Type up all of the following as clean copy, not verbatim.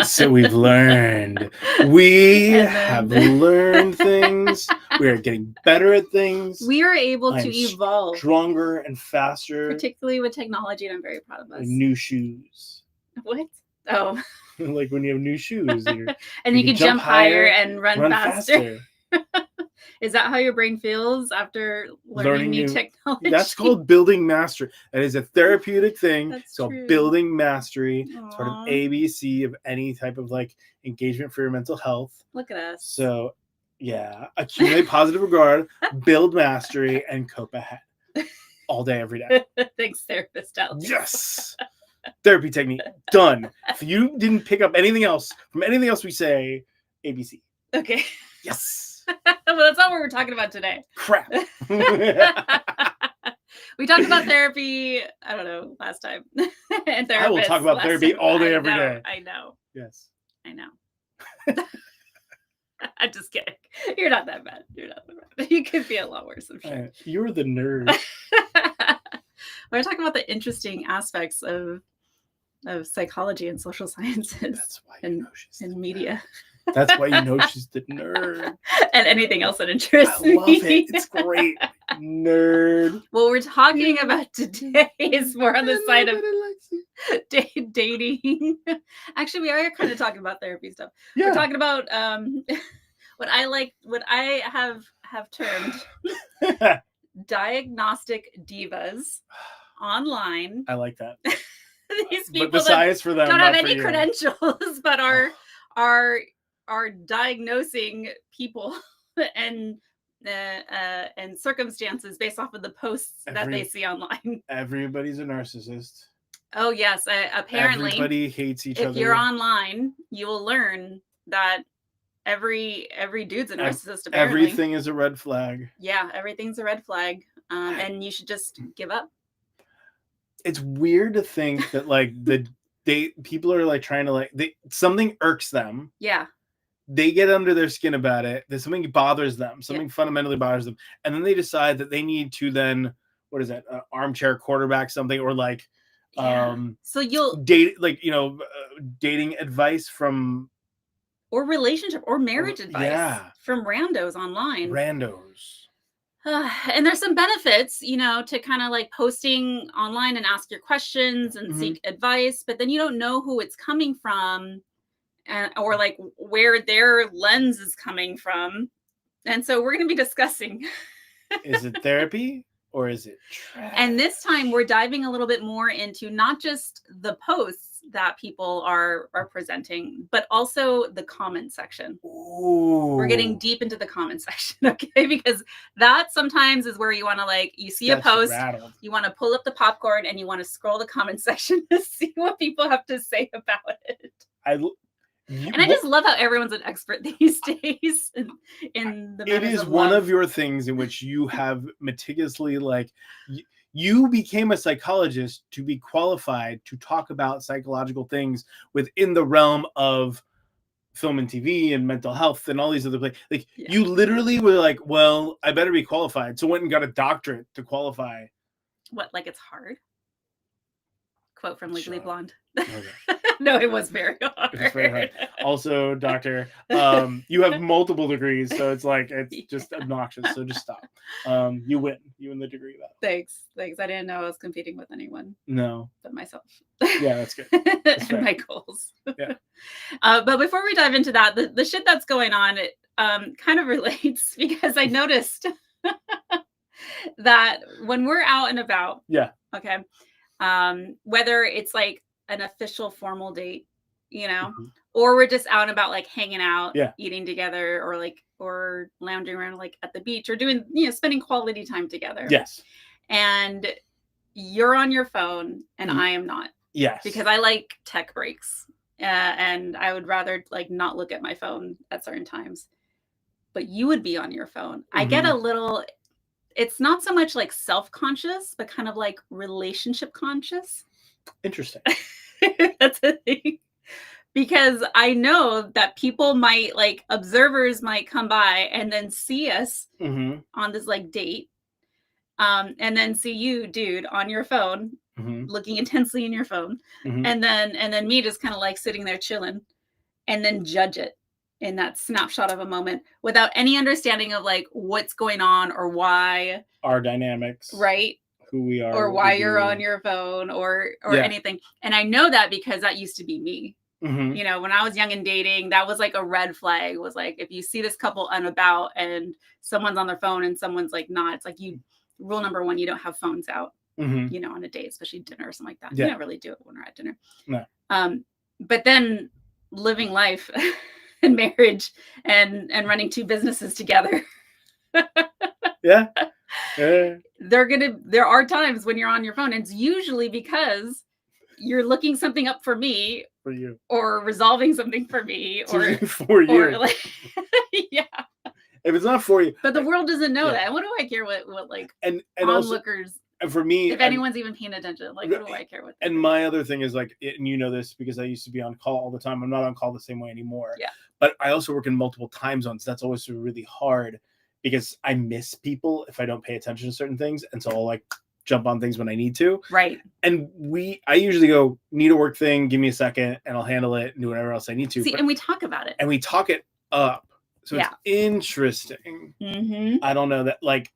So we've learned. We have learned things. We are getting better at things. We are able to evolve. Stronger and faster. Particularly with technology, and I'm very proud of us. Like new shoes. What? Oh. Like when you have new shoes. And you can jump higher and run faster. Is that how your brain feels after learning new technology? That's called building mastery. That is a therapeutic thing. That's it's called true. Building mastery. Aww. It's part of ABC of any type of like engagement for your mental health. Look at us. So yeah, accumulate positive regard, build mastery, and cope ahead. All day, every day. Thanks, therapist Alex. Yes. Therapy technique. Done. If you didn't pick up anything else from anything else we say, ABC. Okay. Yes. Well, that's not what we're talking about today. Crap. We talked about therapy, I don't know, last time. And I will talk about therapy all day, every day. I know. Yes. I know. I'm just kidding. You're not that bad. You could be a lot worse, I'm sure. You're the nerd. We're talking about the interesting aspects of psychology and social sciences. That's why you know she's and media. That's why you know she's the nerd. And anything else that interests me. I love it. It's great. Nerd. What we're talking about today is more on the side of dating. Actually, we are kind of talking about therapy stuff. Yeah. We're talking about what I have termed Diagnostic Divas online. I like that. These people but the science for them don't have any credentials, but are diagnosing people and circumstances based off of the posts that they see online. Everybody's a narcissist. Oh yes, apparently. Everybody hates each other. If you're online, you will learn that every dude's a narcissist. Apparently, everything is a red flag. Yeah, everything's a red flag, and you should just give up. It's weird to think that like people are like trying to like something irks them. Yeah. They get under their skin about it. There's something bothers them. Something fundamentally bothers them, and then they decide that they need to then armchair quarterback something or like so you'll date dating advice from or relationship or marriage advice from randos online. And there's some benefits, to kind of like posting online and ask your questions and seek advice, but then you don't know who it's coming from or like where their lens is coming from. And so we're going to be discussing. Is it therapy or is it trash? And this time we're diving a little bit more into not just the posts that people are presenting, but also the comment section. Ooh. We're getting deep into the comment section, okay? Because that sometimes is where you want to you see a post, you want to pull up the popcorn and you want to scroll the comment section to see what people have to say about it. I just love how everyone's an expert these days in the It is one of your things in which you have meticulously you became a psychologist to be qualified to talk about psychological things within the realm of film and TV and mental health and all these other places. You literally were like, well, I better be qualified. So went and got a doctorate to qualify. What, like it's hard? Quote from Legally Blonde. Okay. No, it was very hard. It's very hard. Also, doctor, you have multiple degrees, so it's just obnoxious. So just stop. You win. You win the degree battle. Thanks. I didn't know I was competing with anyone. No. But myself. Yeah, that's good. That's and my goals. Yeah. But before we dive into that, the shit that's going on, it kind of relates because I noticed that when we're out and about. Yeah. Okay. Whether it's like an official formal date, or we're just out and about hanging out, eating together, or lounging around at the beach or doing, spending quality time together. Yes. And you're on your phone and I am not. Yes. Because I like tech breaks and I would rather not look at my phone at certain times, but you would be on your phone. I get a little, it's not so much self-conscious, but kind of relationship conscious. Interesting. That's a thing. Because I know that people might observers might come by and then see us on this date. And then see you, dude, on your phone, looking intensely in your phone. And then me just kind of sitting there chilling. and then judge it in that snapshot of a moment without any understanding of like what's going on or why our dynamics, right? Who we are, or why you're on your phone or anything. And I know that because that used to be me. Mm-hmm. You know, when I was young and dating, that was like a red flag. Was like, if you see this couple unabout and someone's on their phone and someone's like not, it's like rule number one, you don't have phones out, mm-hmm. you know, on a date, especially dinner or something like that. Yeah. You don't really do it when we're at dinner. No. But then living life and marriage and running 2 businesses together. Yeah. There are times when you're on your phone. It's usually because you're looking something up for me, for you, or resolving something for me, or for you. Or like, yeah. If it's not for you, but the world doesn't know that. What do I care what like and onlookers? Also, and for me, if anyone's even paying attention, like, what do I care what? And my other thing is like, and you know this because I used to be on call all the time. I'm not on call the same way anymore. Yeah. But I also work in multiple time zones. That's always really hard because I miss people if I don't pay attention to certain things, and so I'll like jump on things when I need to. Right. And I usually go, need a work thing, give me a second, and I'll handle it and do whatever else I need to. See, and we talk about it. And we talk it up. So it's interesting. Mm-hmm. I don't know that, like,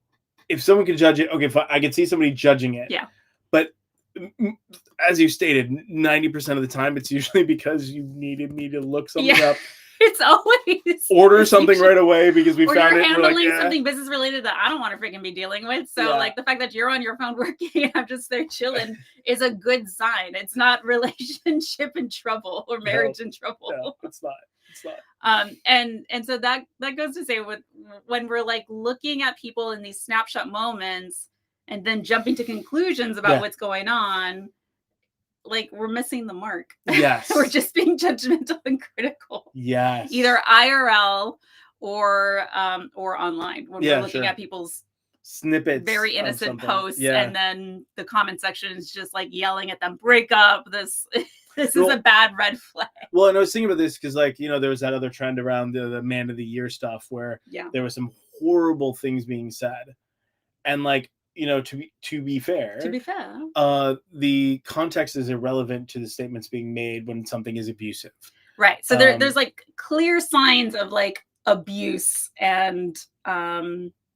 if someone could judge it, okay, I could see somebody judging it. Yeah. But as you stated, 90% of the time, it's usually because you needed me to look something up. It's always order something right away because we found it. Or you're handling something business related that I don't want to freaking be dealing with. So like the fact that you're on your phone working and I'm just there chilling is a good sign. It's not relationship in trouble or marriage in trouble. No, it's not. It's not. And so that goes to say when we're like looking at people in these snapshot moments and then jumping to conclusions about what's going on, like we're missing the mark. Yes. We're just being judgmental and critical. Yes. Either IRL or online when we're looking at people's snippets, very innocent posts, and then the comment section is just like yelling at them, break up. This is a bad red flag. Well, and I was thinking about this because, like, you know, there was that other trend around the Man of the Year stuff where there was some horrible things being said, and like, you know, to be fair, the context is irrelevant to the statements being made when something is abusive. Right. So there's like clear signs of like abuse and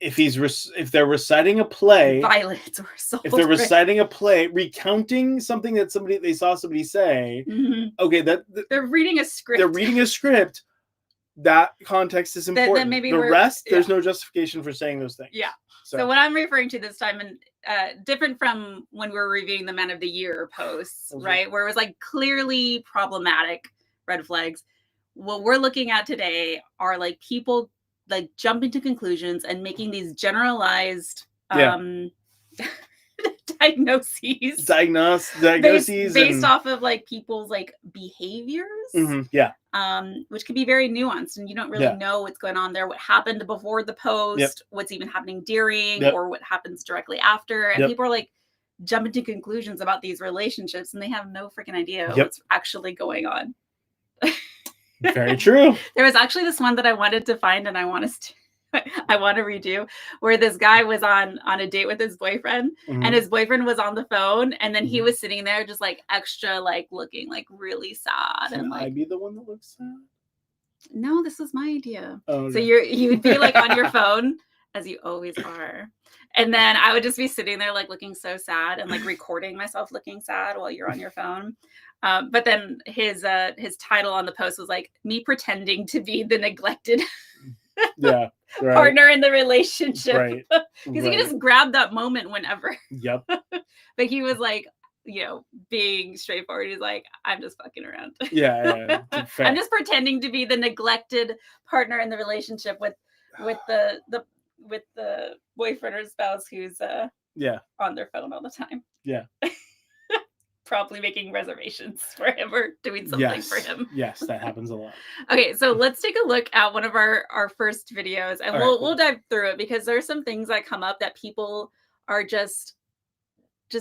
if they're reciting a play, violence or assault, if they're reciting a play, recounting something that they saw somebody say, okay, that they're reading a script. They're reading a script. That context is important. Then maybe the rest, there's no justification for saying those things. Yeah. So what I'm referring to this time, and different from when we were reviewing the Man of the Year posts, right, where it was like clearly problematic red flags. What we're looking at today are like people like jumping to conclusions and making these generalized diagnoses based off of like people's like behaviors, which can be very nuanced, and you don't really know what's going on there, what happened before the post, what's even happening during, or what happens directly after, and people are like jumping to conclusions about these relationships and they have no freaking idea what's actually going on. Very true. There was actually this one that I wanted to find and I want to redo, where this guy was on a date with his boyfriend, and his boyfriend was on the phone, and then he was sitting there just like extra like looking like really sad. Can and like, I be the one that looks sad? No, this was my idea. Oh, so you would be like on your phone, as you always are, and then I would just be sitting there like looking so sad and like recording myself looking sad while you're on your phone. But then his title on the post was like, me pretending to be the neglected partner in the relationship. Because he can just grab that moment whenever. Yep. But he was like, you know, being straightforward. He's like, I'm just fucking around. Yeah. I'm just pretending to be the neglected partner in the relationship with the boyfriend or spouse who's on their phone all the time. Yeah. Probably making reservations for him or doing something for him. Yes, that happens a lot. Okay, so let's take a look at one of our first videos, and we'll dive through it because there's some things that come up that people are just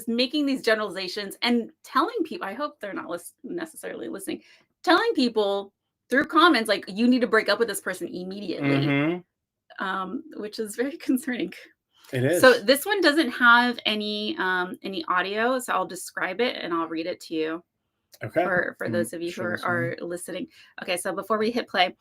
making these generalizations and telling people. I hope they're not necessarily listening. Telling people through comments like, you need to break up with this person immediately, which is very concerning. It is. So this one doesn't have any audio, so I'll describe it and I'll read it to you. Okay. For those of you who are listening. Okay, so before we hit play,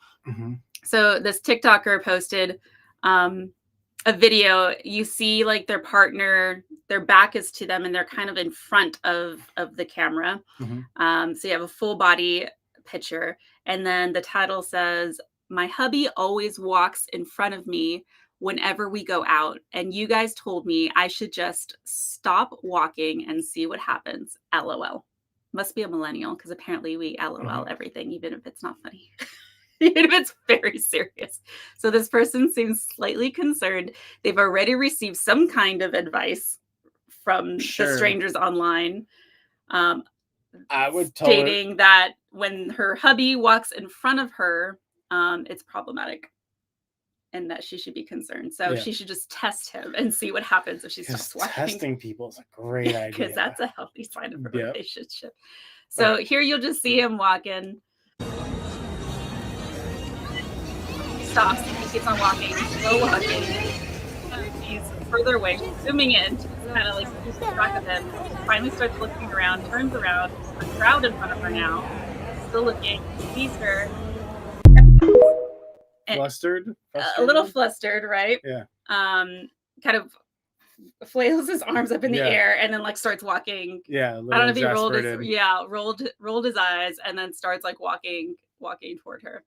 so this TikToker posted a video. You see like their partner, their back is to them and they're kind of in front of the camera. So you have a full body picture, and then the title says, "My hubby always walks in front of me whenever we go out, and you guys told me I should just stop walking and see what happens. LOL." Must be a millennial, because apparently we LOL everything, even if it's not funny. Even if it's very serious. So this person seems slightly concerned. They've already received some kind of advice from the strangers online. I would tell stating that when her hubby walks in front of her, it's problematic and that she should be concerned. So she should just test him and see what happens if she starts walking. Testing people is a great idea. Because that's a healthy sign of a relationship. So here you'll just see him walking. Stops. He keeps on walking. Slow walking. He's further away. Zooming in. Kind of like keeps track of him. Finally starts looking around. Turns around. A crowd in front of her now. Still looking. Sees her. Flustered? A little flustered, right? Yeah. Kind of flails his arms up in the air and then like starts walking. Yeah. I don't know if he rolled his eyes and then starts like walking toward her.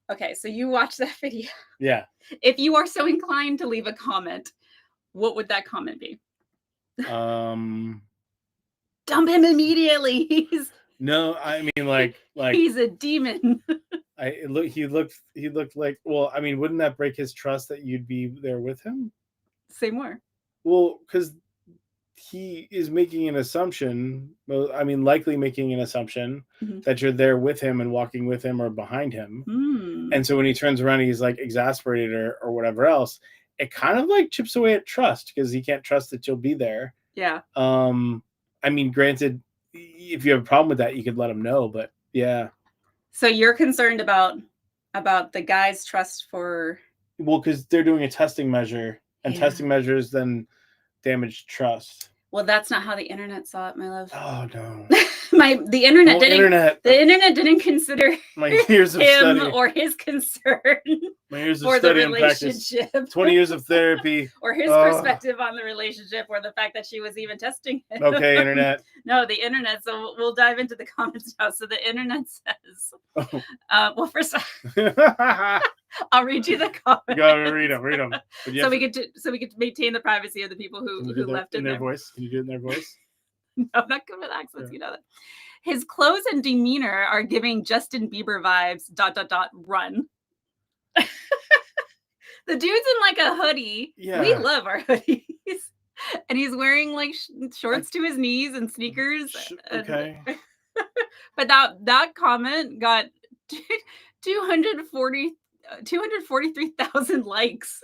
Okay, so you watch that video. Yeah. If you are so inclined to leave a comment, what would that comment be? Dump him immediately. No, I mean like he's a demon. He looked like, well, I mean, wouldn't that break his trust that you'd be there with him? Say more. Well, because he is making an assumption. Well, I mean, likely making an assumption that you're there with him and walking with him or behind him. And so when he turns around, he's like exasperated or whatever else. It kind of like chips away at trust because he can't trust that you'll be there. Yeah. I mean, granted, if you have a problem with that, you could let him know. But yeah. So you're concerned about the guy's trust for. Well, because they're doing a testing measure, and testing measures then damage trust. Well, that's not how the internet saw it, my love. Oh no. The internet didn't consider my years of him study or his concern my years of or study the relationship. 20 years of therapy. Or his perspective on the relationship, or the fact that she was even testing him. Okay, internet. No, the internet. So we'll dive into the comments now. So the internet says, well, first I'll read you the comments. You gotta read them. So we could maintain the privacy of the people who left in their voice. Can you do it in their voice? No, I'm not good with accents. You know that. His clothes and demeanor are giving Justin Bieber vibes. ... Run. The dude's in like a hoodie. Yeah. We love our hoodies. And he's wearing like shorts to his knees and sneakers. Okay. But that comment got 243,000 likes.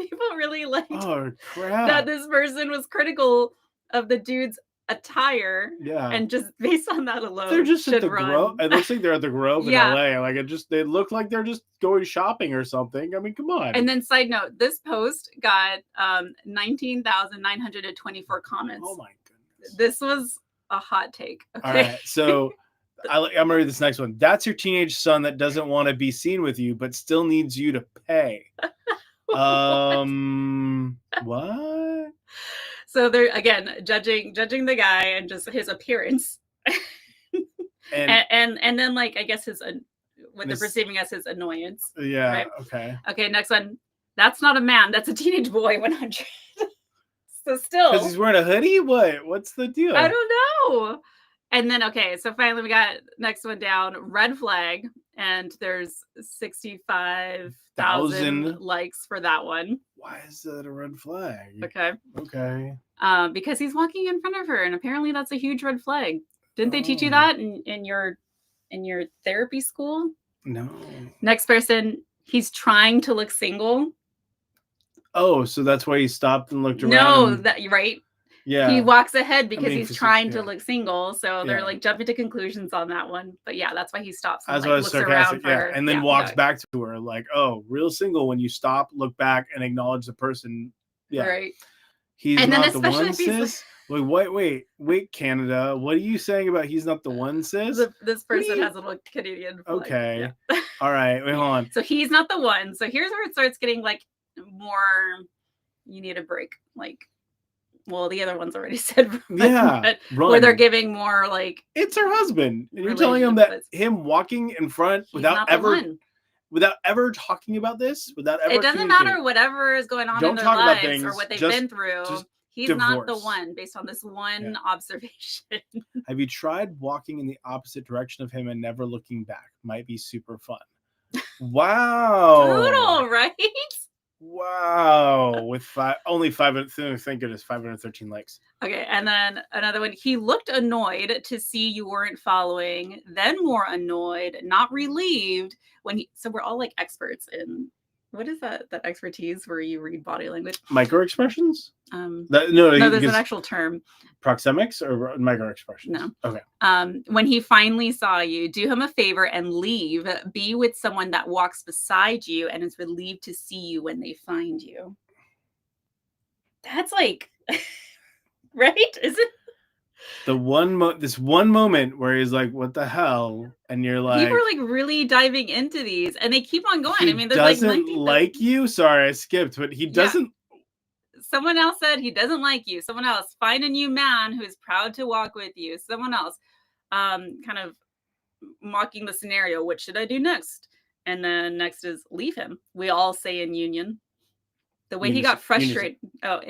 People really liked that this person was critical of the dude's attire. Yeah. And just based on that alone, they're just at the Grove. It looks like they're at the Grove in LA. Like they look like they're just going shopping or something. I mean, come on. And then side note, this post got 19,924 comments. Oh my goodness. This was a hot take. Okay. All right. So I'm gonna read this next one. That's your teenage son that doesn't want to be seen with you, but still needs you to pay. What? So they're again judging the guy and just his appearance, and then like I guess what they're perceiving as his annoyance. Yeah. Right? Okay. Next one. That's not a man. That's a teenage boy. 100. So still, because he's wearing a hoodie. What's the deal? I don't know. And then so finally we got next one down. Red flag, and there's 65,000 likes for that one. Why is that a red flag? Okay. Because he's walking in front of her, and apparently that's a huge red flag. Didn't they teach you that in your therapy school? No. Next person, he's trying to look single. Oh, so that's why he stopped and looked around. No, right. Yeah. He walks ahead because he's trying to look single. So they're like jumping to conclusions on that one. But yeah, that's why he stops and looks around for her. And then walks back to her like, oh, real single when you stop, look back, and acknowledge the person. Yeah. Right. He's not the one, sis. Wait, Canada. What are you saying about he's not the one, sis? This person has a little Canadian flag. Okay. Yeah. All right. Wait, hold on. So he's not the one. So here's where it starts getting like more, you need a break. Like, well, the other one's already said run, yeah, where they're giving more like, it's her husband, and you're telling him that him walking in front without ever talking about this, without ever, it doesn't matter whatever is going on in their lives or what they've been through. He's not the one based on this one observation. Have you tried walking in the opposite direction of him and never looking back? Might be super fun. Wow. Brutal, right? Wow. With only 500, thank goodness, 513 likes. Okay, and then another one. He looked annoyed to see you weren't following, then more annoyed, not relieved when he. So we're all like experts in, what is that expertise where you read body language? Micro expressions? No, there's an actual term. Proxemics or micro expressions? No. Okay. When he finally saw you, do him a favor and leave. Be with someone that walks beside you and is relieved to see you when they find you. That's like, right? Is it? This one moment where he's like, what the hell? And you're like, people are like really diving into these and they keep on going. I mean, there's doesn't like you. Sorry, I skipped, but he doesn't. Someone else said he doesn't like you. Someone else, find a new man who is proud to walk with you. Someone else, kind of mocking the scenario. What should I do next? And then next is leave him. We all say in union. The way he got frustrated. See, I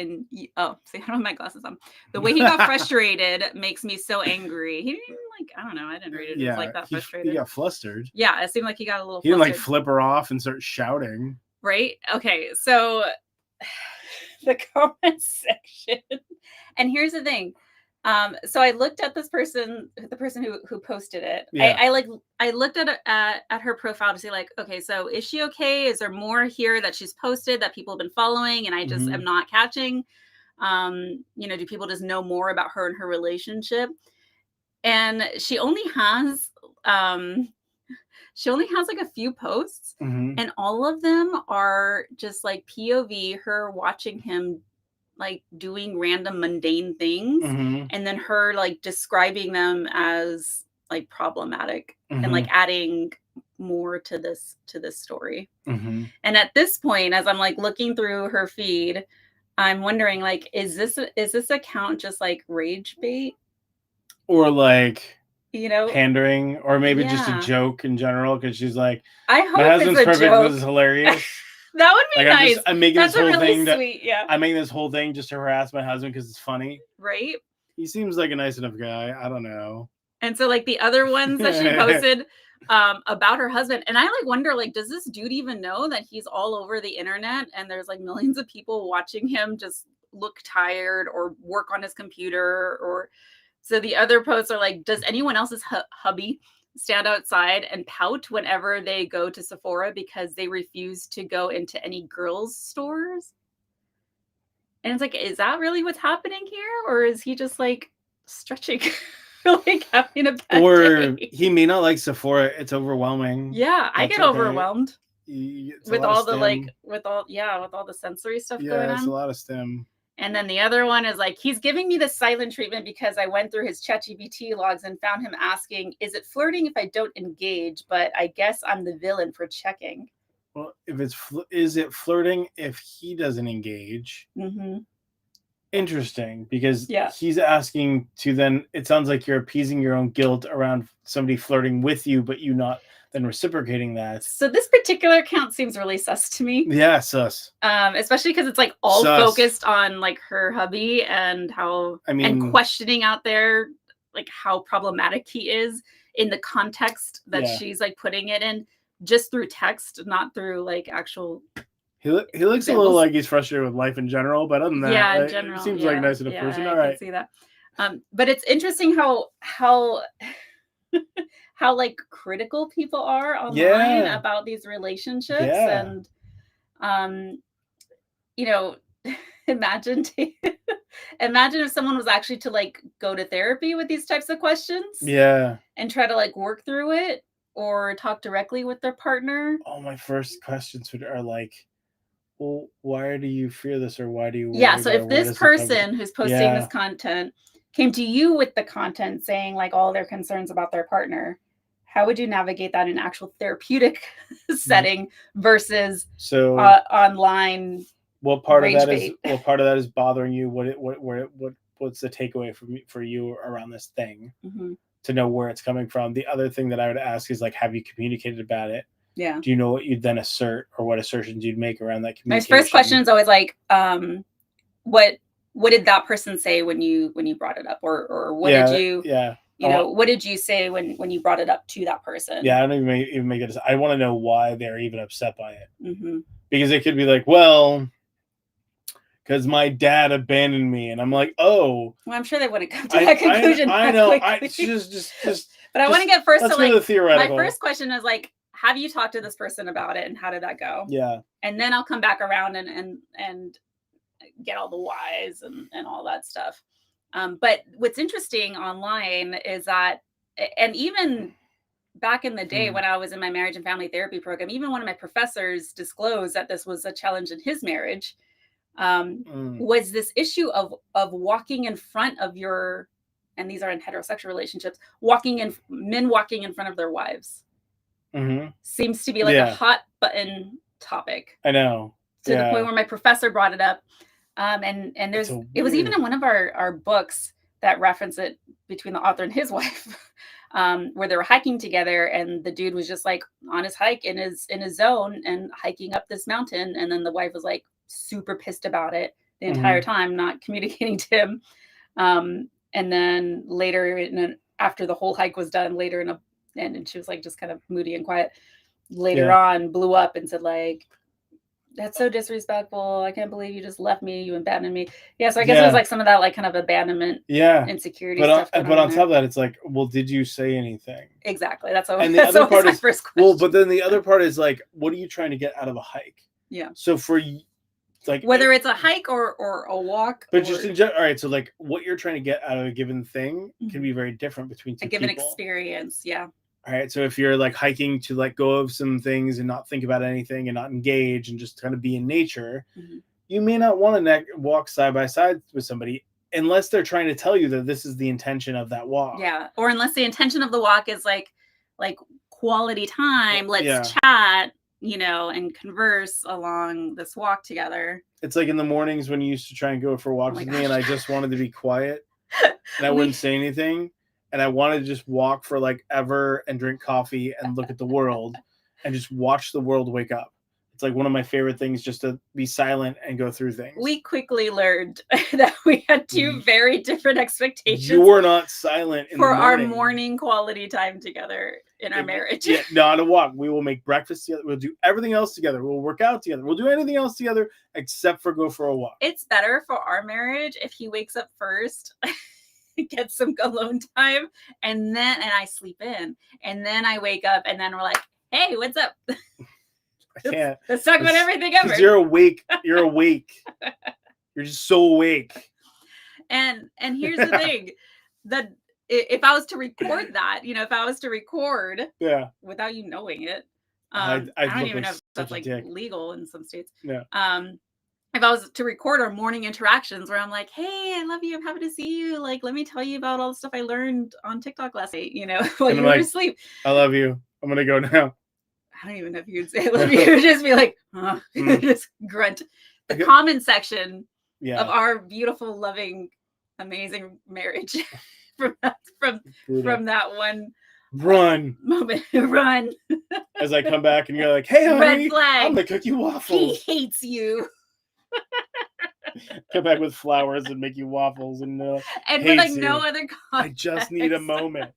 don't have my glasses on. The way he got frustrated makes me so angry. He didn't I don't know. I didn't read it. Yeah, it was like that frustrated. He got flustered. Yeah, it seemed like he got a little. He didn't like flip her off and start shouting. Right. Okay. So the comment section, and here's the thing. So I looked at the person who posted it. Yeah. I looked at her profile to see like, okay, so is she okay? Is there more here that she's posted that people have been following and I just am not catching? Do people just know more about her and her relationship? And she only has like a few posts, and all of them are just like POV, her watching him like doing random mundane things, and then her like describing them as like problematic and like adding more to this story. And at this point, as I'm like looking through her feed, I'm wondering like, is this account just like rage bait, or like pandering, or maybe just a joke in general? Because she's like, I hope my husband's perfect. This is hilarious. That would be nice. I'm making That's this whole really thing. Sweet, yeah. I'm making this whole thing just to harass my husband because it's funny. Right. He seems like a nice enough guy. I don't know. And so like the other ones that she posted about her husband, and I like wonder like, does this dude even know that he's all over the internet and there's like millions of people watching him just look tired or work on his computer? Or so the other posts are like, does anyone else's hubby stand outside and pout whenever they go to Sephora because they refuse to go into any girls' stores? And it's like, is that really what's happening here? Or is he just like stretching, like having a bad day? He may not like Sephora. It's overwhelming. Yeah, I get overwhelmed with all the like, with all the sensory stuff going on. Yeah, it's a lot of stim. And then the other one is like, he's giving me the silent treatment because I went through his ChatGPT logs and found him asking, is it flirting if I don't engage? But I guess I'm the villain for checking. Well, is it flirting if he doesn't engage? Interesting, because he's asking to then, it sounds like you're appeasing your own guilt around somebody flirting with you, but you not then reciprocating that. So this particular account seems really sus to me. Yeah, sus. Especially because it's like all focused on like her hubby and how, and questioning out there like how problematic he is in the context that she's like putting it in, just through text, not through like actual. He looks examples. A little like he's frustrated with life in general, but other than that, in general, he seems like a nice enough person. All right, I can see that. But it's interesting how how like critical people are online about these relationships, and imagine if someone was actually to like go to therapy with these types of questions, and try to like work through it or talk directly with their partner. All my first questions are like, well, why do you fear this, or why do you? Yeah. So if this person who's posting this content came to you with the content saying like all their concerns about their partner, how would you navigate that in actual therapeutic setting versus online? What part of that is bothering you? What's the takeaway for you around this thing? To know where it's coming from. The other thing that I would ask is like, have you communicated about it? Yeah. Do you know what you'd then assert, or what assertions you'd make around that communication? My first question is always like, what did that person say when you brought it up, or what did you what did you say when you brought it up to that person? Yeah, I don't even make it. I want to know why they're even upset by it, because it could be like, well, because my dad abandoned me, and I'm like, oh. Well, I'm sure they wouldn't come to that conclusion. I know. I just. But I want to get first to like the theoretical. My first question is like, have you talked to this person about it, and how did that go? Yeah. And then I'll come back around and get all the whys and all that stuff. But what's interesting online is that, and even back in the day when I was in my marriage and family therapy program, even one of my professors disclosed that this was a challenge in his marriage, was this issue of walking in front of your, and these are in heterosexual relationships, men walking in front of their wives. Seems to be like a hot button topic. I know. To the point where my professor brought it up. And there's, it was even in one of our books that referenced it between the author and his wife, where they were hiking together, and the dude was just like on his hike in his zone and hiking up this mountain. And then the wife was like super pissed about it the entire time, not communicating to him. And then later, after the whole hike was done, and she was like just kind of moody and quiet. Later on, blew up and said like, "That's so disrespectful. I can't believe you just left me. You abandoned me." Yeah, so I guess it was like some of that like kind of abandonment, insecurity stuff. But on top of that, it's like, well, did you say anything? Exactly. That's what. And the other part is first question. Well, but then the other part is like, what are you trying to get out of a hike? Yeah. So for like whether it's a hike or a walk, but just in general, all right. So like, what you're trying to get out of a given thing can be very different between two people. A given experience, yeah. All right. So if you're like hiking to let go of some things and not think about anything and not engage and just kind of be in nature, you may not want to walk side by side with somebody unless they're trying to tell you that this is the intention of that walk. Yeah. Or unless the intention of the walk is like quality time. Let's chat, and converse along this walk together. It's like in the mornings when you used to try and go for walks with me, and I just wanted to be quiet and I wouldn't say anything. And I wanted to just walk for like ever and drink coffee and look at the world and just watch the world wake up. It's like one of my favorite things, just to be silent and go through things. We quickly learned that we had two very different expectations. You were not silent for our morning quality time together in our marriage. Yeah, not a walk. We will make breakfast together. We'll do everything else together. We'll work out together. We'll do anything else together except for go for a walk. It's better for our marriage if he wakes up first. Get some alone time, and I sleep in, and then I wake up, and then we're like, "Hey, what's up?" I can't. Let's talk about everything ever. You're awake. You're awake. You're just so awake. And here's the thing: that if I was to record that, if I was to record, without you knowing it, I don't even know if that's like legal in some states. Yeah. If I was to record our morning interactions where I'm like, "Hey, I love you. I'm happy to see you. Like, let me tell you about all the stuff I learned on TikTok last night, while you were asleep. I love you. I'm going to go now." I don't even know if you'd say I love you. You'd just be like, just grunt. The comment section of our beautiful, loving, amazing marriage from that one moment. Run. As I come back and you're like, "Hey, honey, red flag. I'm going to cook you waffles." He hates you. Come back with flowers and make you waffles and with like no other context. I just need a moment.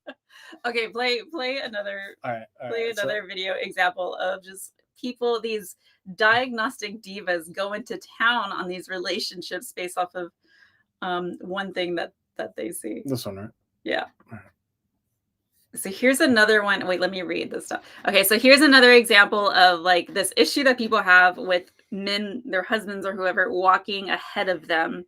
Okay, play another. All right. Another video example of just people, these diagnostic divas go into town on these relationships based off of one thing that they see. This one, right? Yeah. All right. So here's another one. Wait, let me read this stuff. Okay, so here's another example of like this issue that people have with men, their husbands or whoever, walking ahead of them.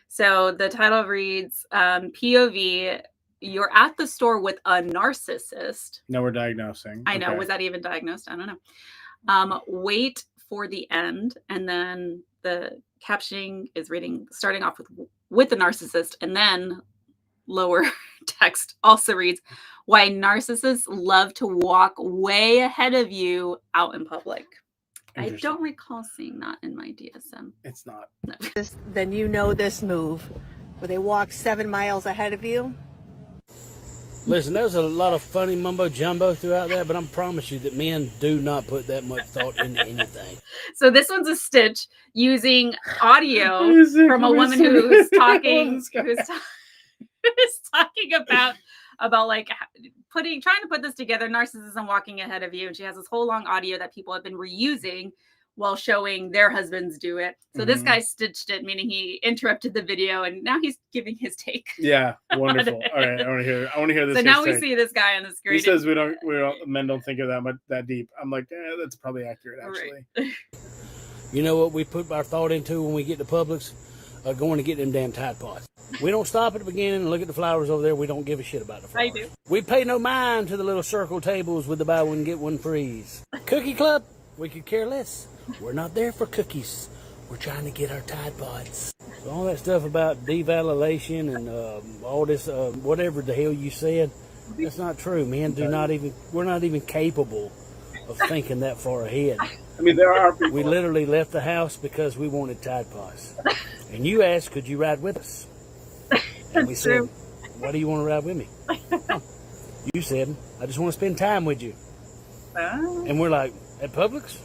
So the title reads, POV, you're at the store with a narcissist. No, we're diagnosing. I know. Okay. Was that even diagnosed? I don't know. Wait for the end, and then the captioning is starting off with the narcissist, and then lower text also reads, "Why narcissists love to walk way ahead of you out in public." I don't recall seeing that in my DSM. It's not. No. Then you know this move, where they walk 7 miles ahead of you. Listen, there's a lot of funny mumbo jumbo throughout that, but I promise you that men do not put that much thought into anything. So this one's a stitch using audio from a woman who's talking, who's talking about like trying to put this together, narcissism walking ahead of you, and she has this whole long audio that people have been reusing while showing their husbands do it. So this guy stitched it, meaning he interrupted the video, and now he's giving his take. Yeah, wonderful. All right, I want to hear this. So now we see this guy on the screen. He says men don't think of that deep. I'm like, that's probably accurate, actually. Right. You know what we put our thought into when we get to Publix? Going to get them damn Tide Pods. We don't stop at the beginning and look at the flowers over there. We don't give a shit about the flowers. I do. We pay no mind to the little circle tables with the buy one, get one frees. Cookie Club? We could care less. We're not there for cookies. We're trying to get our Tide Pods. So all that stuff about devaluation and all this, whatever the hell you said, that's not true. Men we're not even capable of thinking that far ahead. I mean, there are people. We literally left the house because we wanted Tide Pods. And you asked, could you ride with us? And we said, why do you want to ride with me? You said, I just want to spend time with you. And we're like, at Publix?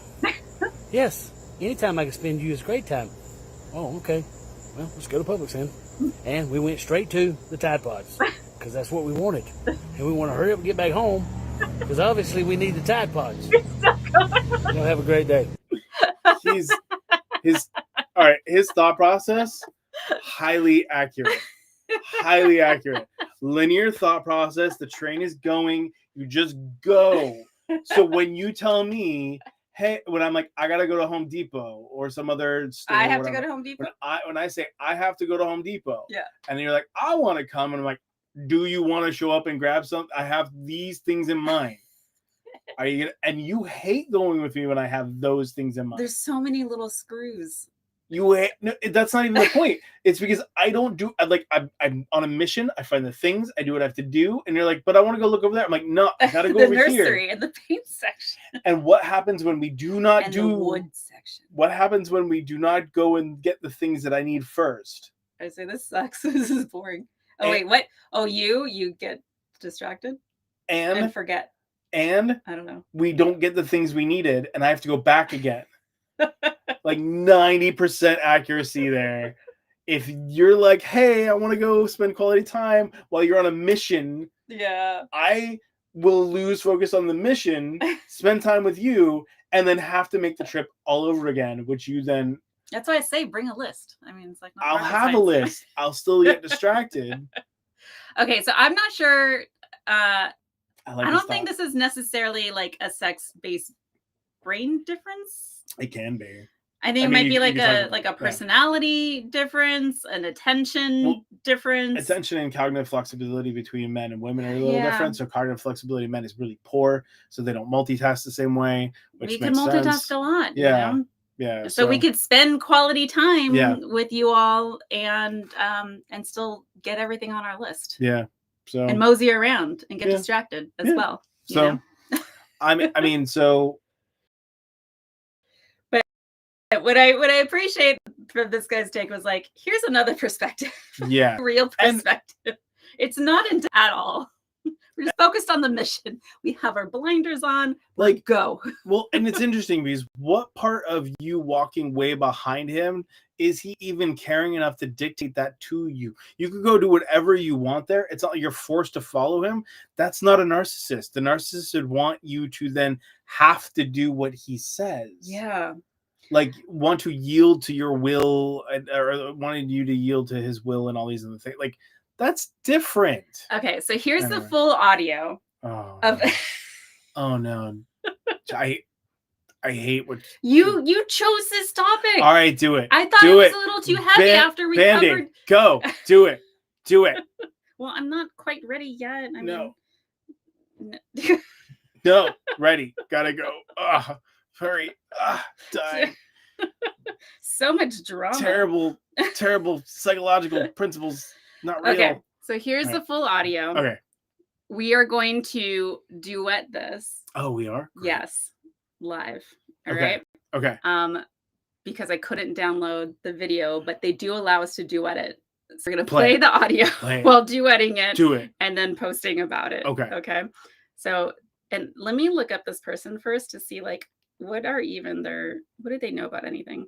Yes. Anytime I can spend you is a great time. Oh, okay. Well, let's go to Publix then. And we went straight to the Tide Pods because that's what we wanted. And we want to hurry up and get back home because obviously we need the Tide Pods. You'll have a great day. His thought process, highly accurate. Highly accurate. Linear thought process. The train is going. You just go. So when you tell me, hey, when I'm like, I gotta go to Home Depot or some other store, I have to go to Home Depot. When I say I have to go to Home Depot, yeah, and then you're like, I want to come, and I'm like, do you want to show up and grab something? I have these things in mind. Are you gonna? And you hate going with me when I have those things in mind. There's so many little screws. No, that's not even the point. It's because I don't do. I'm on a mission. I find the things. I do what I have to do. And you're like, but I want to go look over there. I'm like, no, I gotta go over here. The nursery and the paint section. And what happens when we do not do the wood section? What happens when we do not go and get the things that I need first? I say this sucks. This is boring. Oh wait, what? Oh, you get distracted and forget. And I don't know. We don't get the things we needed, and I have to go back again. Like 90% accuracy there. If you're like, hey, I want to go spend quality time while you're on a mission, yeah, I will lose focus on the mission, spend time with you, and then have to make the trip all over again, which you then... That's why I say bring a list. I mean, it's like... I'll have a list. I'll still get distracted. Okay, so I'm not sure... I don't think this is necessarily like a sex-based brain difference. It can be. I think it might be like a personality difference, an attention difference. Attention and cognitive flexibility between men and women are a little different. So cognitive flexibility in men is really poor, so they don't multitask the same way. Which we can multitask a lot. Yeah, you know? Yeah. So we could spend quality time with you all and still get everything on our list. Yeah. So and mosey around and get distracted as well. So I mean, so. What I appreciate from this guy's take was like, here's another perspective. Yeah. Real perspective. It's not into at all. We're just focused on the mission. We have our blinders on. Like, go. Well, and it's interesting because what part of you walking way behind him is he even caring enough to dictate that to you? You could go do whatever you want there. It's not like you're forced to follow him. That's not a narcissist. The narcissist would want you to then have to do what he says. Yeah. Like want to yield to your will or wanted you to yield to his will and all these other things. Like that's different. Okay, so here's the full audio of Oh no. I hate what you chose this topic. All right, do it. I thought it was a little too heavy after we covered. Go. Do it. Do it. Well, I'm not quite ready yet. I mean... No, ready. Gotta go. Hurry. Dying. So much drama. Terrible psychological principles. Not real. Okay, so here's the full audio. Okay. We are going to duet this. Oh, we are? Great. Yes. Live. All okay. right. Okay. Because I couldn't download the video, but they do allow us to duet it. So we're going to play the audio while duetting it. Do it. And then posting about it. Okay. Okay. So, and let me look up this person first to see like, what do they know about anything?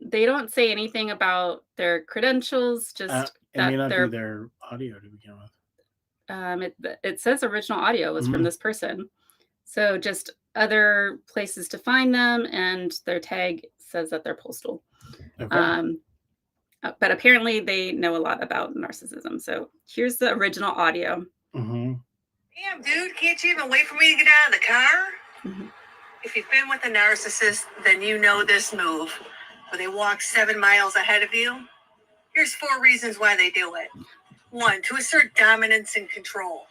They don't say anything about their credentials, just it may not be their audio to begin with. It says original audio was from this person. So just other places to find them, and their tag says that they're postal. Okay. But apparently they know a lot about narcissism. So here's the original audio. Damn, dude, can't you even wait for me to get out of the car? If you've been with a narcissist, then you know this move, where they walk 7 miles ahead of you. Here's 4 reasons why they do it. 1, to assert dominance and control.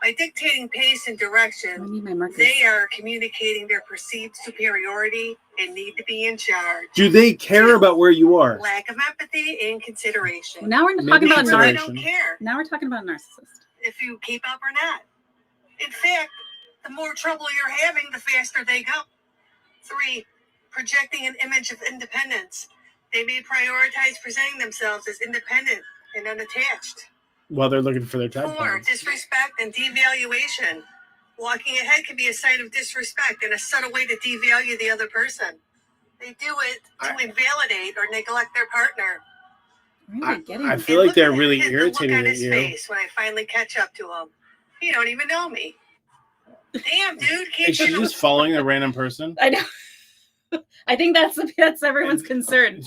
By dictating pace and direction, they are communicating their perceived superiority and need to be in charge. Do they care about where you are? Lack of empathy and consideration. Well, now we're talking about they don't care Now we're talking about narcissist. if you keep up or not. In fact, the more trouble you're having, the faster they go. 3, projecting an image of independence. They may prioritize presenting themselves as independent and unattached. While they're looking for their time. 4, disrespect and devaluation. Walking ahead can be a sign of disrespect and a subtle way to devalue the other person. They do it to invalidate or neglect their partner. I feel like they're really irritated look on at his you. face when I finally catch up to him. You don't even know me. Damn, dude, can't Is she you just following a random person? I know. I think that's everyone's concern.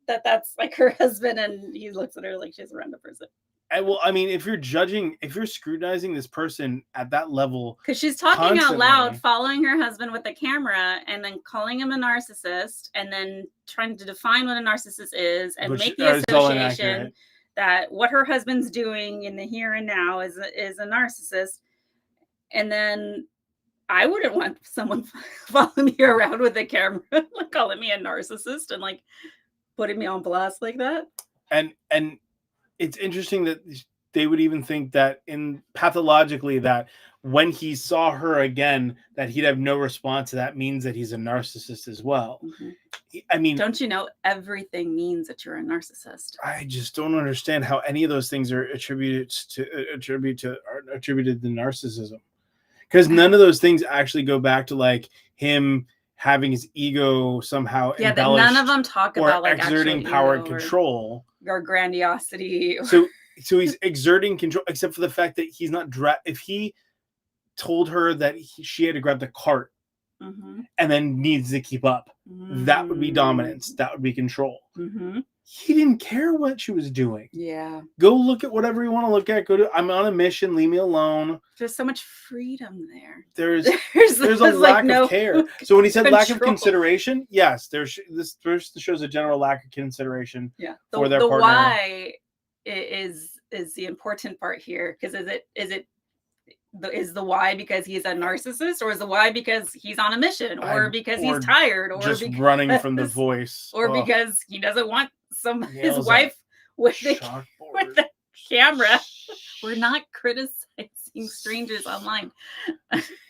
That's like her husband, and he looks at her like she's a random person. Well, I mean, if you're scrutinizing this person at that level, because she's talking out loud, following her husband with the camera, and then calling him a narcissist, and then trying to define what a narcissist is, and make the association that what her husband's doing in the here and now is a narcissist. And then I wouldn't want someone following me around with a camera, like calling me a narcissist and like putting me on blast like that. And it's interesting that they would even think that pathologically that when he saw her again, that he'd have no response to that means that he's a narcissist as well. I mean, don't you know everything means that you're a narcissist? I just don't understand how any of those things are attributed to narcissism, because none of those things actually go back to like him having his ego somehow embellished. None of them talk about like exerting power and control or grandiosity. So he's exerting control, except for the fact that he's not. If he told her that she had to grab the cart and then needs to keep up, that would be dominance. That would be control. He didn't care what she was doing. Yeah. Go look at whatever you want to look at. I'm on a mission. Leave me alone. There's so much freedom there. There's a lack of care. So when he said lack of consideration, yes, this shows a general lack of consideration for their partner. The why is the important part here, because is the why because he's a narcissist, or is the why because he's on a mission, or because he's tired, or just running from the voice, or because he doesn't want his wife with the camera. We're not criticizing strangers online.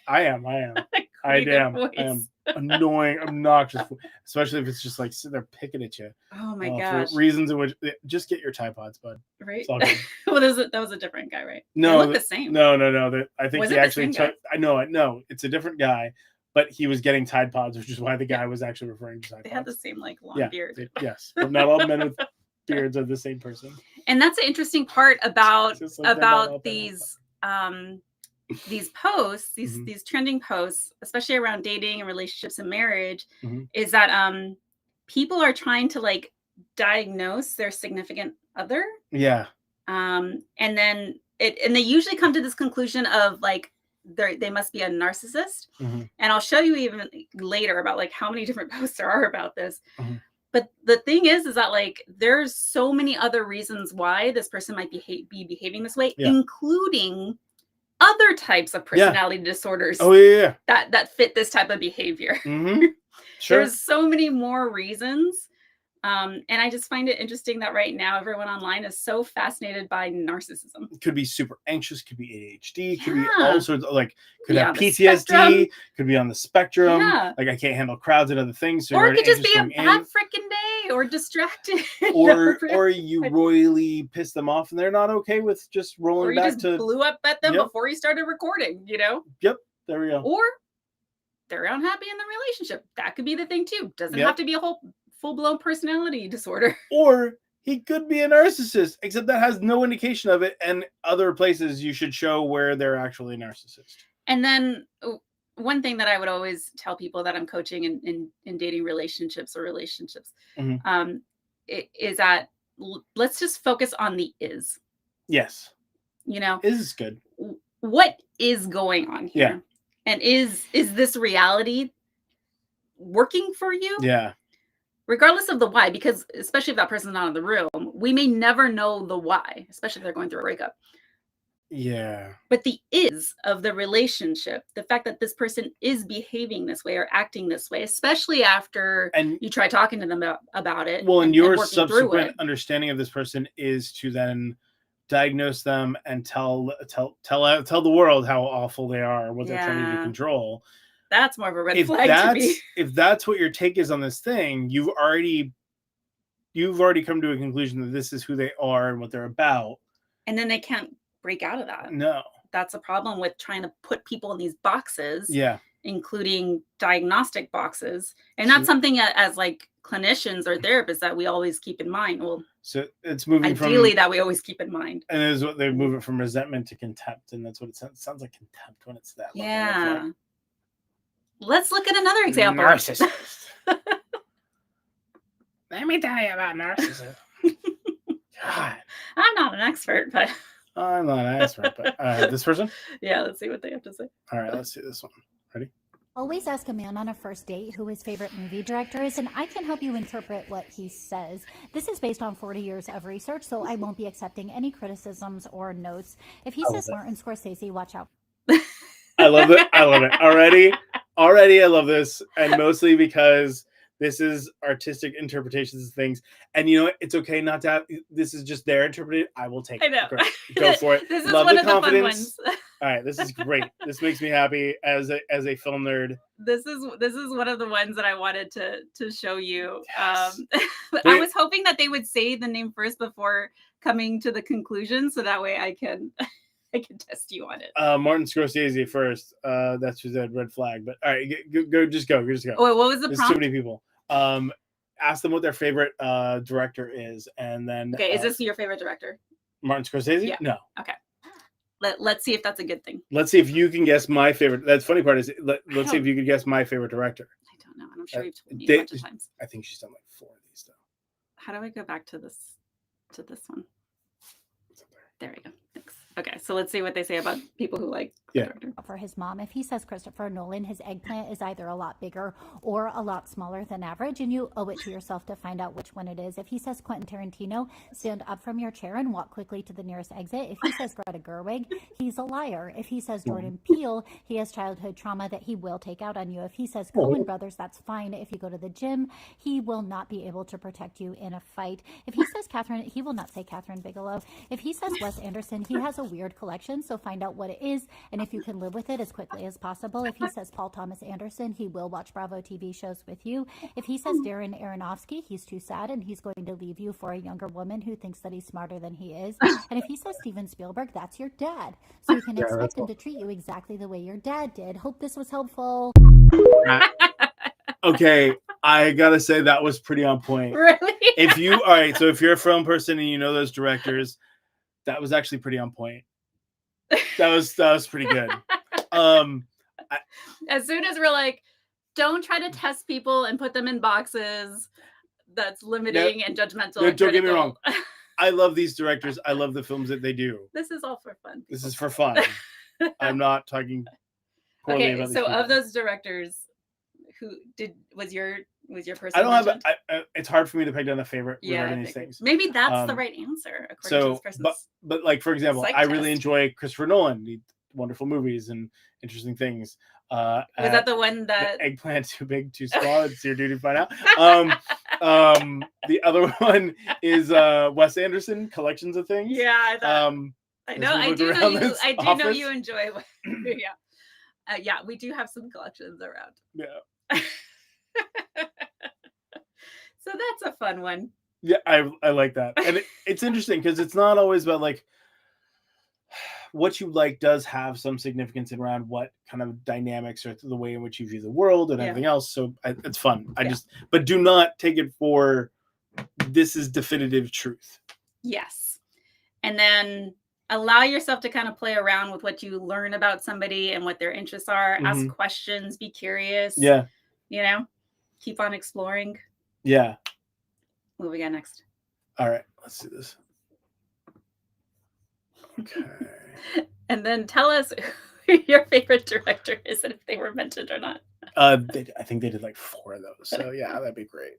I am annoying, obnoxious, especially if it's just like they're picking at you. Oh my gosh! For reasons in which just get your Tide Pods, bud. Right. Well, that was a different guy, right? No, they look the same. No. I think he actually took. I know it's a different guy, but he was getting Tide Pods, which is why the guy was actually referring to Tide Pods. They had the same like long beard. Yes, but not all men with beards are the same person. And that's the interesting part about these posts, these trending posts, especially around dating and relationships and marriage, is that people are trying to like diagnose their significant other. Yeah. And then they usually come to this conclusion of like they must be a narcissist. And I'll show you even later about like how many different posts there are about this. But the thing is that like there's so many other reasons why this person might be behaving this way, including other types of personality disorders that fit this type of behavior. Mm-hmm. Sure. There's so many more reasons. And I just find it interesting that right now everyone online is so fascinated by narcissism. Could be super anxious, could be ADHD, could be all sorts of could have PTSD, spectrum. Could be on the spectrum. Like I can't handle crowds and other things. So or it could just be a bad freaking day or distracted. or you royally piss them off and they're not okay with just rolling back to blew up at them before you started recording, Yep. There we go. Or they're unhappy in the relationship. That could be the thing too. Doesn't have to be a whole full-blown personality disorder. Or he could be a narcissist, except that has no indication of it, and other places you should show where they're actually a narcissist. And then one thing that I would always tell people that I'm coaching in dating relationships is that let's just focus on the is. Yes. Is good. What is going on here? Yeah. And is this reality working for you? Yeah. Regardless of the why, because especially if that person's not in the room, we may never know the why, especially if they're going through a breakup. Yeah. But the is of the relationship, the fact that this person is behaving this way or acting this way, especially after you try talking to them about it. Well, and your subsequent understanding of this person is to then diagnose them and tell the world how awful they are, what they're trying to control. That's more of a red flag to me. If that's what your take is on this thing, you've already come to a conclusion that this is who they are and what they're about. And then they can't break out of that. No. That's a problem with trying to put people in these boxes. Yeah. Including diagnostic boxes. And that's something as clinicians or therapists that we always keep in mind. Well, so it's moving ideally that we always keep in mind. And is what they move it from resentment to contempt. And that's what it sounds like, contempt when it's that. Yeah. Let's look at another example. Narcissist. Let me tell you about narcissism. God. I'm not an expert, but I'm not an expert, but this person? Yeah, let's see what they have to say. All right, let's see this one. Ready? Always ask a man on a first date who his favorite movie director is, and I can help you interpret what he says. This is based on 40 years of research, so I won't be accepting any criticisms or notes. If he says Martin Scorsese, watch out. I love it. Already, I love this, and mostly because this is artistic interpretations of things, and it's okay not to have. This is just their interpretation. I will take it. I know. Great. Go for it. This is love one the of the fun confidence. ones. All right, this is great. This makes me happy as a film nerd. This is one of the ones that I wanted to show you. Yes. I was hoping that they would say the name first before coming to the conclusion, so that way I can test you on it. Martin Scorsese first. That's just a red flag. But all right, go. Just go. Oh, wait, what was the There's prompt? too many people. Ask them what their favorite director is, and then. Okay, is this your favorite director? Martin Scorsese? Yeah. No. Okay. Let's see if that's a good thing. Let's see if you can guess my favorite. That's funny part is let's see if you can guess my favorite director. I don't know, and I'm sure you've told me a bunch of times. I think she's done 4 of these though. How do I go back to this one? There we go. Thanks. Okay, so let's see what they say about people who like the director. For his mom, if he says Christopher Nolan, his eggplant is either a lot bigger or a lot smaller than average, and you owe it to yourself to find out which one it is. If he says Quentin Tarantino, stand up from your chair and walk quickly to the nearest exit. If he says Greta Gerwig, he's a liar. If he says Jordan Peele, he has childhood trauma that he will take out on you. If he says Coen Brothers, that's fine. If you go to the gym, he will not be able to protect you in a fight. If he says Catherine, he will not say Catherine Bigelow. If he says Wes Anderson, he has a weird collection, so find out what it is, and if you can live with it as quickly as possible. If he says Paul Thomas Anderson, he will watch Bravo TV shows with you. If he says Darren Aronofsky, he's too sad and he's going to leave you for a younger woman who thinks that he's smarter than he is. And if he says Steven Spielberg, that's your dad, so you can expect him to treat you exactly the way your dad did. Hope this was helpful. Okay, I gotta say that was pretty on point. Really? If you're a film person and you know those directors, that was actually pretty on point. That was pretty good. As soon as we're like, don't try to test people and put them in boxes, that's limiting and judgmental. No, don't get me wrong. I love these directors. I love the films that they do. This is all for fun. This is for fun. I'm not talking poorly about these people. Of those directors, was your person? I don't have. It's hard for me to pick down a favorite regarding these things. Maybe that's the right answer according to this person's. But like for example, I really enjoy Christopher Nolan. wonderful movies and interesting things. Was that the one that eggplant too big, too small? It's your duty to find out. The other one is Wes Anderson, Collections of Things. Yeah, I thought. I do know you enjoy. Yeah, we do have some collections around. Yeah. So that's a fun one. Yeah, I like that, and it's interesting because it's not always about like what you like does have some significance around what kind of dynamics or the way in which you view the world and everything else. So it's fun. But do not take it for this is definitive truth. Yes, and then allow yourself to kind of play around with what you learn about somebody and what their interests are. Mm-hmm. Ask questions, be curious. Yeah. Keep on exploring. Yeah. What do we got next? All right, let's do this. Okay. And then tell us who your favorite director is and if they were mentioned or not. I think they did like 4 of those. So yeah, that'd be great.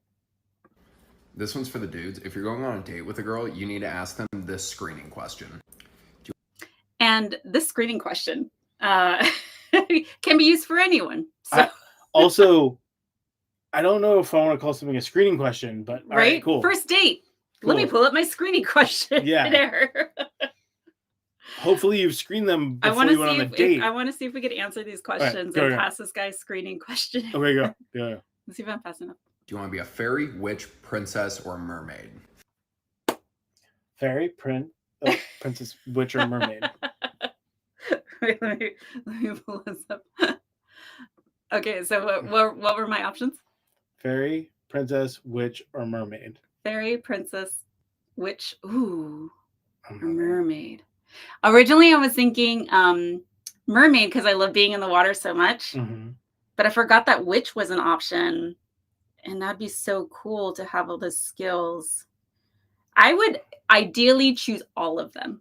This one's for the dudes. If you're going on a date with a girl, you need to ask them this screening question. And this screening question can be used for anyone. So. I don't know if I want to call something a screening question, but all right, cool. First date. Cool. Let me pull up my screening question. Yeah. There. Hopefully you've screened them before you went on a date. I want to see if we could answer these questions and pass this guy's screening question. Okay, go. Yeah. Let's see if I'm fast enough. Do you want to be a fairy, witch, princess, or mermaid? Fairy, princess, witch, or mermaid? Wait, let me pull this up. Okay, so what were my options? Fairy, princess, witch, or mermaid? Fairy, princess, witch, or mermaid. Originally, I was thinking mermaid because I love being in the water so much. Mm-hmm. But I forgot that witch was an option. And that'd be so cool to have all the skills. I would ideally choose all of them.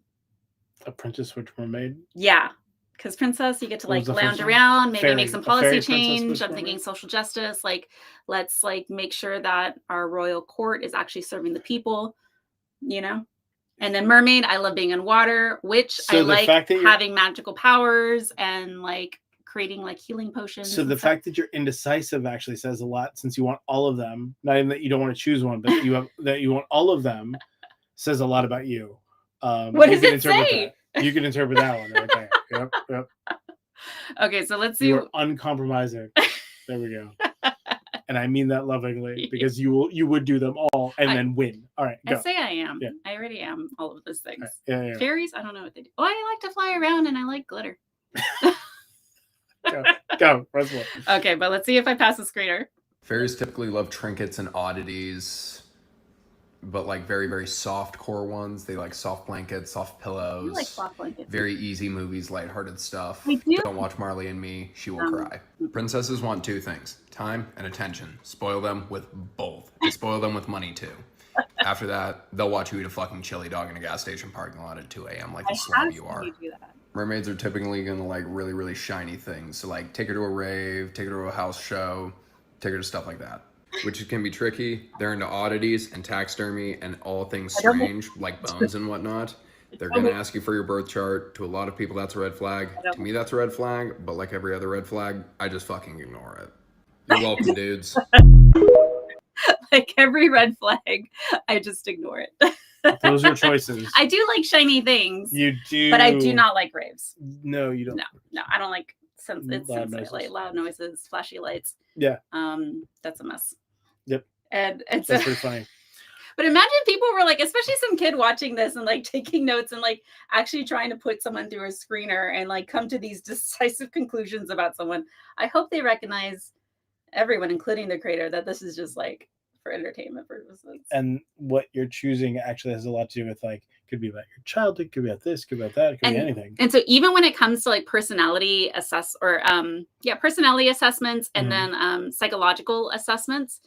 A princess, witch, mermaid? Yeah. Because princess, you get to like lounge around, maybe make some policy change. I'm thinking social justice. Like, let's like make sure that our royal court is actually serving the people, And then mermaid, I love being in water. Witch, I like having magical powers and like creating like healing potions. So the fact that you're indecisive actually says a lot, since you want all of them. Not even that you don't want to choose one, but that you want all of them says a lot about you. What does it say? You can interpret that one right there. Yep. Okay, so let's see. You're uncompromising. There we go. And I mean that lovingly, because you would do them all and then win. All right, go. I say I am. Yeah. I already am all of those things. Right. Yeah. Fairies, I don't know what they do. Oh, I like to fly around and I like glitter. Go. Press one. Okay, but let's see if I pass the screener. Fairies typically love trinkets and oddities, but like very, very soft core ones. They like soft blankets, soft pillows. I like soft blankets. Very easy movies, lighthearted stuff. I do. Don't watch Marley and Me. She will cry. Princesses want 2 things: time and attention. Spoil them with both. Spoil them with money too. After that, they'll watch you eat a fucking chili dog in a gas station parking lot at 2 a.m. like the slob you are. Mermaids are typically gonna like really, really shiny things. So like take her to a rave, take her to a house show, take her to stuff like that. Which can be tricky. They're into oddities and taxidermy and all things strange, like bones and whatnot. They're going to ask you for your birth chart. To a lot of people, that's a red flag. To me, that's a red flag. But like every other red flag, I just fucking ignore it. You're welcome, dudes. Like every red flag, I just ignore it. Those are choices. I do like shiny things. You do. But I do not like raves. No, you don't. No, I don't like loud noises, flashy lights. Yeah. That's a mess. Yep. And that's pretty funny. But imagine people were like, especially some kid watching this and like taking notes and like actually trying to put someone through a screener and like come to these decisive conclusions about someone. I hope they recognize, everyone, including the creator, that this is just like for entertainment purposes. And what you're choosing actually has a lot to do with like, could be about your childhood, could be about this, could be about that, it could be anything. And so even when it comes to like personality personality assessments and then psychological assessments,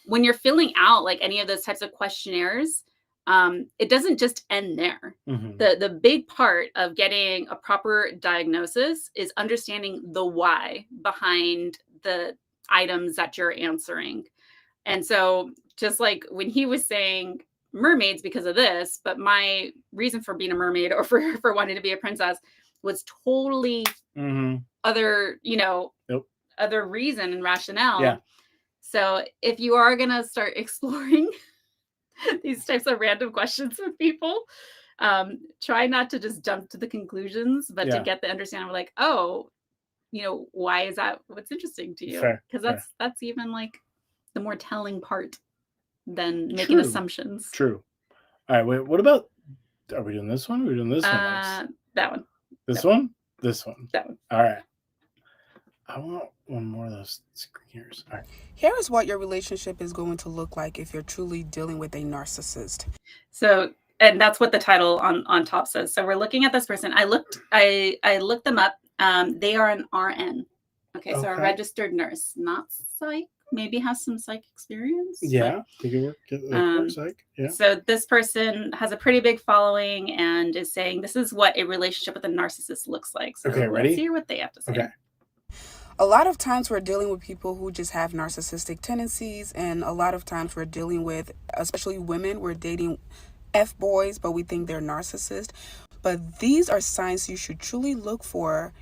when you're filling out like any of those types of questionnaires, it doesn't just end there. Mm-hmm. The big part of getting a proper diagnosis is understanding the why behind the items that you're answering. And so just like when he was saying mermaids because of this, but my reason for being a mermaid or for wanting to be a princess was totally other, other reason and rationale. Yeah. So if you are going to start exploring these types of random questions with people, try not to just jump to the conclusions, but to get the understanding of like, oh, why is that? What's interesting to you? Because that's even like the more telling part than making assumptions. True. All right. Wait, what about, are we doing this one? Are we doing this one next? That one. This one? This one. That one. All right. I want one more of those screeners. All right. Here is what your relationship is going to look like if you're truly dealing with a narcissist. So, and that's what the title on top says. So we're looking at this person. I looked them up. They are an RN. Okay, so a registered nurse, not psych. Maybe has some psych experience. Yeah, psych. Yeah. So this person has a pretty big following and is saying this is what a relationship with a narcissist looks like. So ready? Let's hear what they have to say. Okay. A lot of times we're dealing with people who just have narcissistic tendencies, and a lot of times we're dealing with, especially women, we're dating F-boys, but we think they're narcissists. But these are signs you should truly look for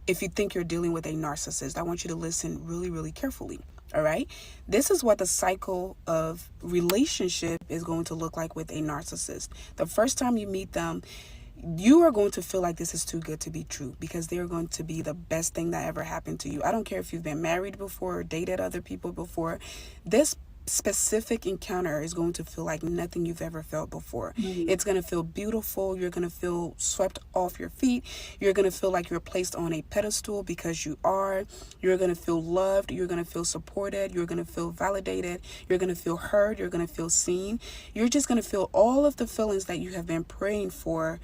if you think you're dealing with a narcissist. I want you to listen really, really carefully. All right. This is what the cycle of relationship is going to look like with a narcissist. The first time you meet them, you are going to feel like this is too good to be true because they're going to be the best thing that ever happened to you. I don't care if you've been married before or dated other people before. This specific encounter is going to feel like nothing you've ever felt before. It's going to feel beautiful. You're going to feel swept off your feet. You're going to feel like you're placed on a pedestal because you are. You're going to feel loved. You're going to feel supported. You're going to feel validated. You're going to feel heard. You're going to feel seen. You're just going to feel all of the feelings that you have been praying for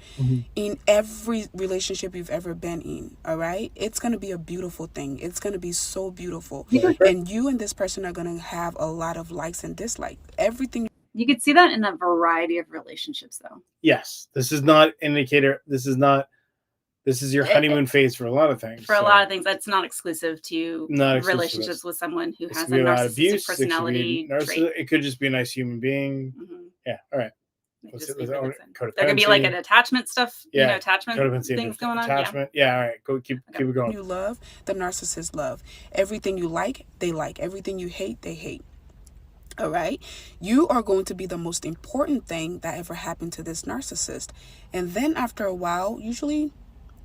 in every relationship you've ever been in. All right. It's going to be a beautiful thing. It's going to be so beautiful. And you and this person are going to have a lot of likes and dislikes. Everything. You could see that in a variety of relationships, though. Yes, this is not indicator. This is your honeymoon phase for a lot of things. For a lot of things, that's not exclusive to relationships with someone who has a narcissistic personality trait. It could just be a nice human being. Yeah. All right. There could be like an attachment stuff. Attachment things going on. Attachment. Yeah. All right. Keep it going. You love, the narcissist love. Everything you like, they like. Everything you hate, they hate. All right. You are going to be the most important thing that ever happened to this narcissist. And then after a while, usually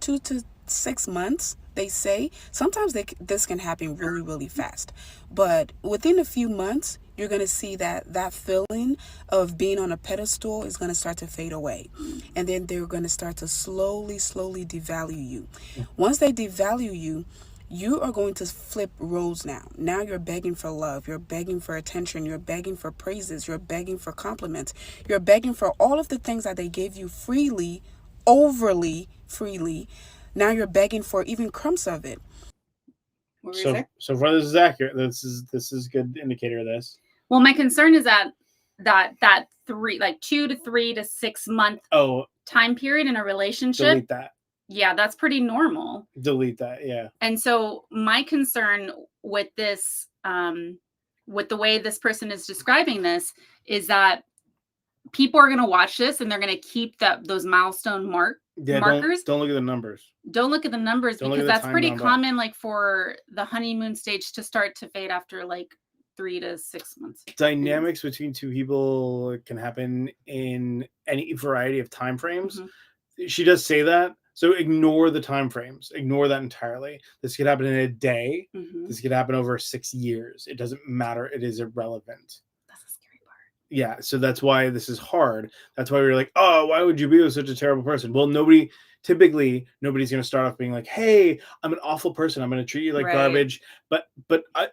2 to 6 months, they say, sometimes this can happen really, really fast. But within a few months, you're going to see that feeling of being on a pedestal is going to start to fade away. And then they're going to start to slowly devalue you. Once they devalue you, you are going to flip roles now. Now you're begging for love. You're begging for attention. You're begging for praises. You're begging for compliments. You're begging for all of the things that they gave you freely, overly freely. Now you're begging for even crumbs of it. So far this is accurate. This is good indicator of this. Well, my concern is that 2 to 3 to 6 month time period in a relationship. Delete that. Yeah, that's pretty normal. Delete that, yeah. And so my concern with this, with the way this person is describing this, is that people are going to watch this and they're going to keep those milestone markers. Don't look at the numbers. Don't look at the numbers because that's pretty common, like for the honeymoon stage to start to fade after like 3 to 6 months. Dynamics between two people can happen in any variety of time frames. She does say that. So ignore the time frames. Ignore that entirely. This could happen in a day. This could happen over 6 years. It doesn't matter. It is irrelevant. That's the scary part. Yeah. So that's why this is hard. That's why we're like, oh, why would you be with such a terrible person? Well, nobody's going to start off being like, hey, I'm an awful person. I'm going to treat you like garbage. But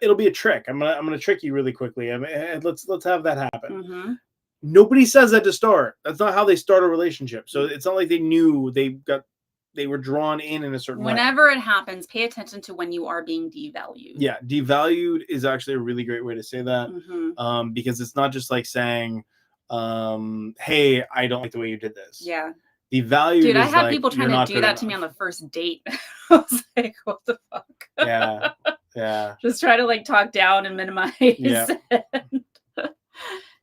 it'll be a trick. I'm going to trick you really quickly. Let's have that happen. Nobody says that to start. That's not how they start a relationship. So it's not like they knew they were drawn in a certain way. Whenever it happens, pay attention to when you are being devalued. Yeah, devalued is actually a really great way to say that, because it's not just like saying, hey, I don't like the way you did this. Yeah. Devalued. Dude, I had people trying to do that to me on the first date. I was like, what the fuck? Yeah. Yeah. Just try to like talk down and minimize. Yeah.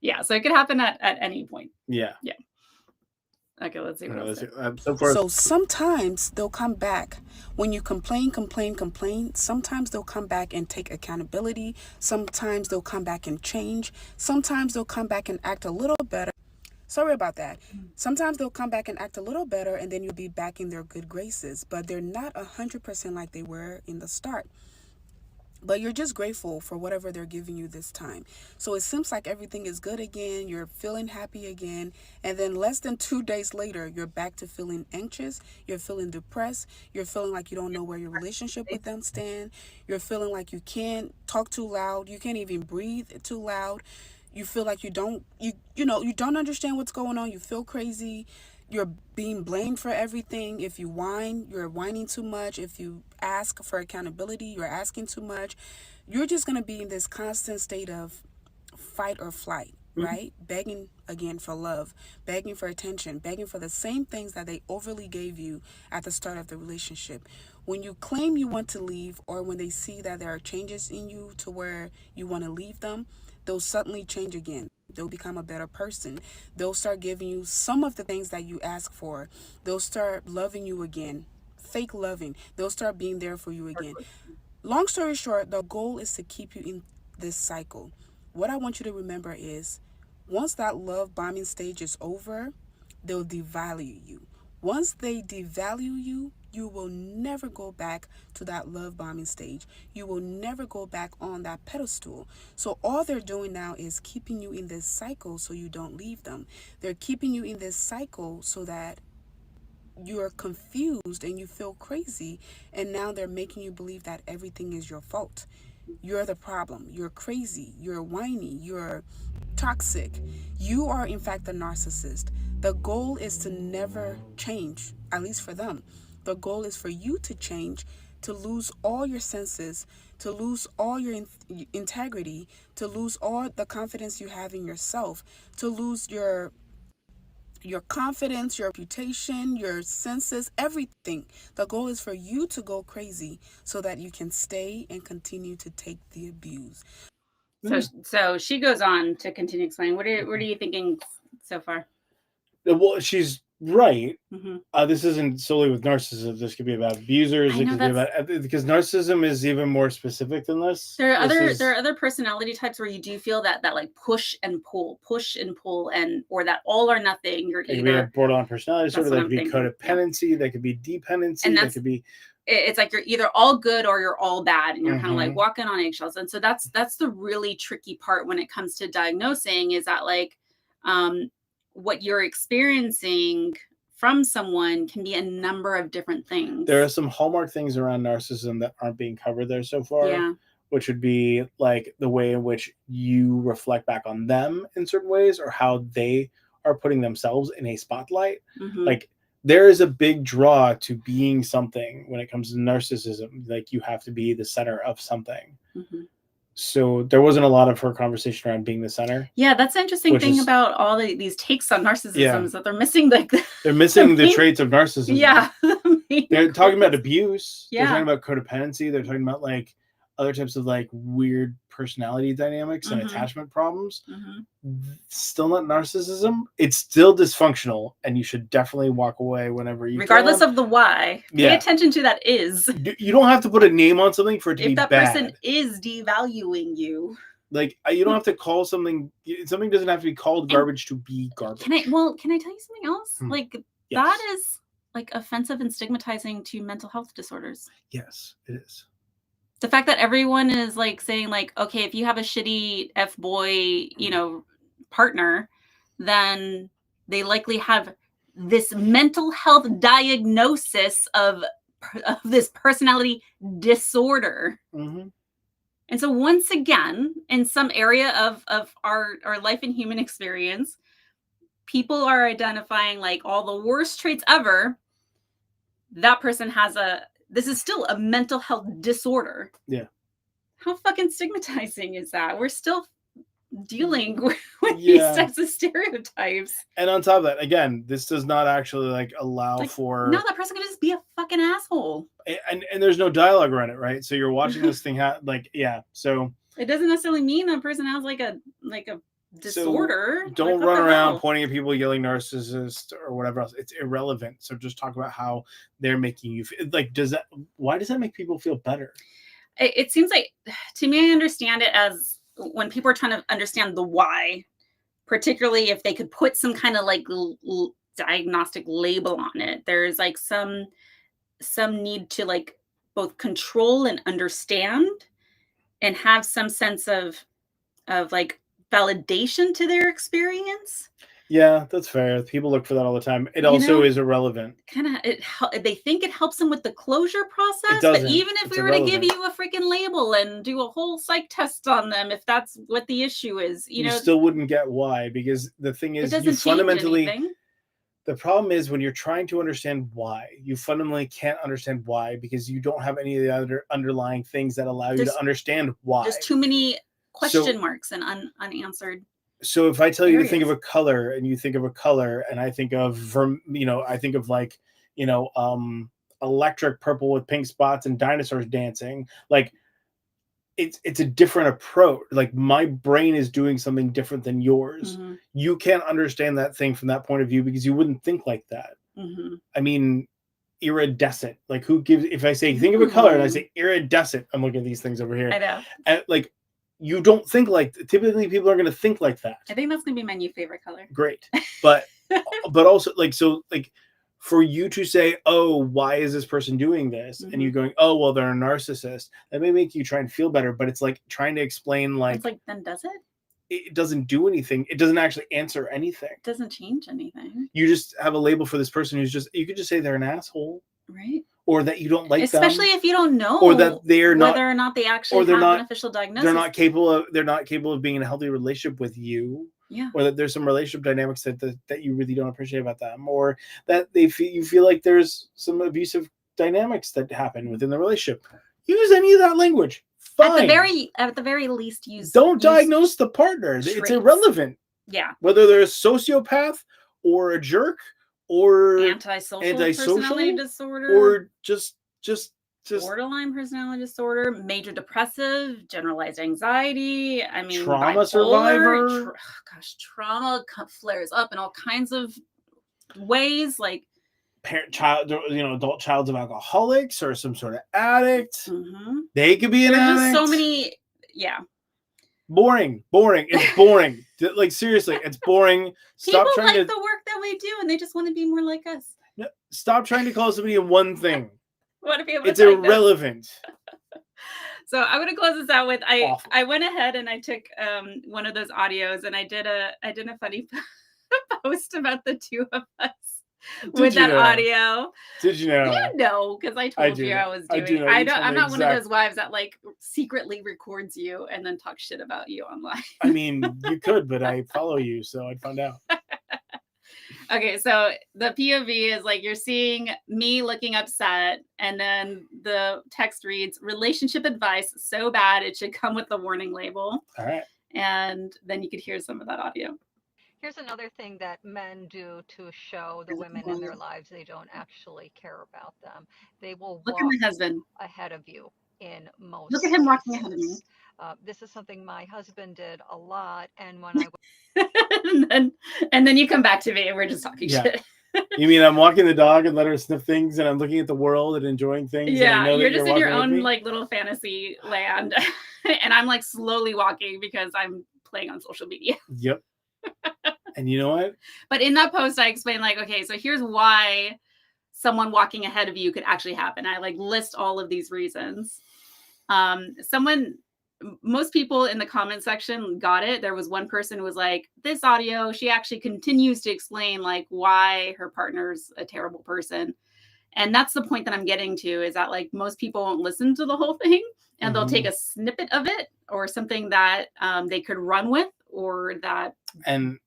Yeah. So it could happen at any point. Yeah. Yeah. Okay, let's see what else. So sometimes they'll come back when you complain. Sometimes they'll come back and take accountability. Sometimes they'll come back and change. Sometimes they'll come back and act a little better. Sorry about that. Sometimes they'll come back and act a little better, and then you'll be back in their good graces. But they're not 100% like they were in the start. But you're just grateful for whatever they're giving you this time. So it seems like everything is good again. You're feeling happy again. And then less than 2 days later, you're back to feeling anxious. You're feeling depressed. You're feeling like you don't know where your relationship with them stand. You're feeling like you can't talk too loud. You can't even breathe too loud. You feel like you don't understand what's going on. You feel crazy. You're being blamed for everything. If you whine, you're whining too much. If you ask for accountability, you're asking too much. You're just going to be in this constant state of fight or flight, right? Begging again for love, begging for attention, begging for the same things that they overly gave you at the start of the relationship. When you claim you want to leave, or when they see that there are changes in you to where you want to leave them, they'll suddenly change again. They'll become a better person. They'll start giving you some of the things that you ask for. They'll start loving you again. Fake loving. They'll start being there for you again. Long story short, the goal is to keep you in this cycle. What I want you to remember is, once that love bombing stage is over, they'll devalue you. Once they devalue you, you will never go back to that love bombing stage. You will never go back on that pedestal. So all they're doing now is keeping you in this cycle so you don't leave them. They're keeping you in this cycle so that you're confused and you feel crazy. And now they're making you believe that everything is your fault. You're the problem. You're crazy. You're whiny. You're toxic. You are, in fact, the narcissist. The goal is to never change, at least for them. The goal is for you to change, to lose all your senses, to lose all your integrity, to lose all the confidence you have in yourself, to lose your confidence, your reputation, your senses, everything. The goal is for you to go crazy so that you can stay and continue to take the abuse. So she goes on to continue explaining. What are you thinking so far? Well, she's right. This isn't solely with narcissism. This could be about abusers. It could be about, because narcissism is even more specific than this. There are other personality types where you do feel that like push and pull, and or that all or nothing. You're either, could be a borderline personality disorder. That could be codependency. Yeah. That could be dependency. And that could be. It's like you're either all good or you're all bad, and you're kind of like walking on eggshells. And so that's the really tricky part when it comes to diagnosing, is that like what you're experiencing from someone can be a number of different things. There are some hallmark things around narcissism that aren't being covered there so far. Yeah. Which would be like the way in which you reflect back on them in certain ways, or how they are putting themselves in a spotlight. Like, there is a big draw to being something when it comes to narcissism. Like, you have to be the center of something. So there wasn't a lot of her conversation around being the center. Yeah, that's the interesting thing about all these takes on narcissism, is that they're missing they're missing the traits of narcissism. Yeah. They're talking about abuse. Yeah. They're talking about codependency. They're talking about like other types of like weird personality dynamics and attachment problems. Still not narcissism. It's still dysfunctional, and you should definitely walk away whenever you regardless of the why. Pay attention to that is. You don't have to put a name on something for it to be bad. If that person is devaluing you, like, you don't have to call something doesn't have to be called garbage to be garbage. Can I tell you something else? Like, that is like offensive and stigmatizing to mental health disorders. Yes, it is. The fact that everyone is like saying like, okay, if you have a shitty F-boy, partner, then they likely have this mental health diagnosis of this personality disorder. And so once again, in some area of our life and human experience, people are identifying like all the worst traits ever. That person has this is still a mental health disorder. Yeah. How fucking stigmatizing is that? We're still dealing with these types of stereotypes. And on top of that, again, this does not actually like allow for. No, that person could just be a fucking asshole. And there's no dialogue around it, right? So you're watching this thing so it doesn't necessarily mean that person has like a disorder. So don't run around pointing at people yelling narcissist or whatever else. It's irrelevant. So just talk about how they're making you feel. Like, why does that make people feel better? It seems like, to me, I understand it as when people are trying to understand the why, particularly if they could put some kind of like diagnostic label on it. There's like some need to like both control and understand and have some sense of like validation to their experience. Yeah, that's fair. People look for that all the time. It also is irrelevant. They think it helps them with the closure process. It doesn't. But even if we were to give you a freaking label and do a whole psych test on them, if that's what the issue is, you know, still wouldn't get why, because the thing is, you fundamentally. The problem is when you're trying to understand why, you fundamentally can't understand why because you don't have any of the other underlying things that allow you to understand why. There's too many question marks and unanswered. So if I tell you to think of a color and you think of a color and I think of, I think of like, electric purple with pink spots and dinosaurs dancing, like it's a different approach. Like my brain is doing something different than yours. Mm-hmm. You can't understand that thing from that point of view because you wouldn't think like that. Mm-hmm. I mean, iridescent. Like who gives? If I say think of a color and I say iridescent, I'm looking at these things over here. I know. And like you don't think like. Typically, people are going to think like that. I think that's going to be my new favorite color. Great, but also like so like. For you to say, oh, why is this person doing this? Mm-hmm. And you're going, oh, well, they're a narcissist. That may make you try and feel better, but it's like trying to explain like... It's like, then does it? It doesn't do anything. It doesn't actually answer anything. It doesn't change anything. You just have a label for this person who's just... You could just say they're an asshole. Right. Or that you don't like Especially them. if you don't know. Or that they're not... Whether or not they actually have an official diagnosis. They're not capable of being in a healthy relationship with you. Yeah. Or that there's some relationship dynamics that you really don't appreciate about them, or that you feel like there's some abusive dynamics that happen within the relationship. Use any of that language. Fine. At the very least, don't diagnose the partner. Traits. It's irrelevant. Yeah. Whether they're a sociopath or a jerk or antisocial personality disorder or just borderline personality disorder, major depressive, generalized anxiety. I mean, trauma survivor. Trauma flares up in all kinds of ways. Like adult childs of alcoholics or some sort of addict. Mm-hmm. They could be an addict. There's so many. Yeah. Boring. It's boring. Like seriously, it's boring. Stop People like the work that we do, and they just want to be more like us. No, stop trying to call somebody in one thing. It's irrelevant. So I'm going to close this out with I went ahead and I took one of those audios and I did a funny post about the two of us with that audio. Did you know? You know, because I told you I was doing. I'm not one of those wives that like secretly records you and then talks shit about you online. I mean, you could, but I follow you, so I'd find out. Okay, so the POV is like you're seeing me looking upset, and then the text reads, relationship advice so bad it should come with the warning label. All right. And then you could hear some of that audio. Here's another thing that men do to show the women in their lives they don't actually care about them. They will look at my husband ahead of you in most Look at him walking ahead of me. This is something my husband did a lot, and when I and then you come back to me and we're just talking shit. You mean I'm walking the dog and let her sniff things and I'm looking at the world and enjoying things? Yeah, you're just in your own like little fantasy land. And I'm like slowly walking because I'm playing on social media. Yep. And you know what? But in that post, I explained like, okay, so here's why someone walking ahead of you could actually happen. I like list all of these reasons. Most people in the comment section got it. There was one person who was like, this audio, she actually continues to explain like why her partner's a terrible person. And that's the point that I'm getting to, is that like most people won't listen to the whole thing and they'll take a snippet of it or something that they could run with or that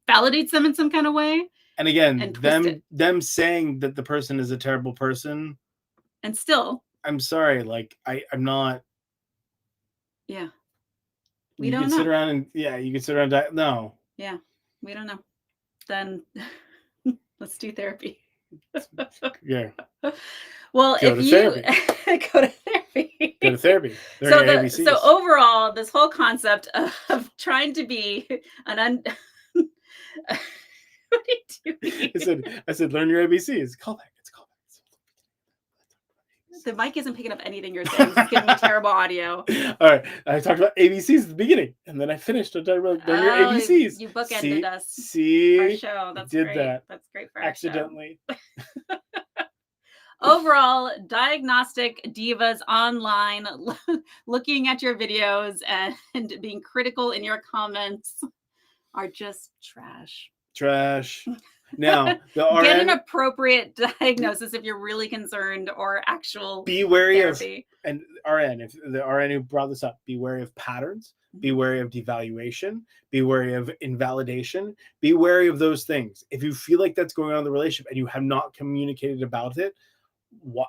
validates them in some kind of way. And again, them saying that the person is a terrible person. And still. I'm sorry, like I'm not. Yeah. We don't know. Sit around and you can sit around. No. Yeah, we don't know. Then let's do therapy. Yeah. Well, if you go to therapy. therapy. Go to therapy. So overall, this whole concept of trying to be an what are you doing? I said, learn your ABCs. It's callback. The mic isn't picking up anything you're saying. It's giving me terrible audio. All right. I talked about ABCs at the beginning, and then I finished. I talked about learn your ABCs. You bookended us. See, our show. That's did great. That That's great for accidentally. Our show. Overall, Diagnostic Divas Online, looking at your videos and being critical in your comments are just trash. Trash. Now, get an appropriate diagnosis if you're really concerned, or actual be wary therapy. And RN, if the RN who brought this up, be wary of patterns, be wary of devaluation, be wary of invalidation, be wary of those things. If you feel like that's going on in the relationship and you have not communicated about it,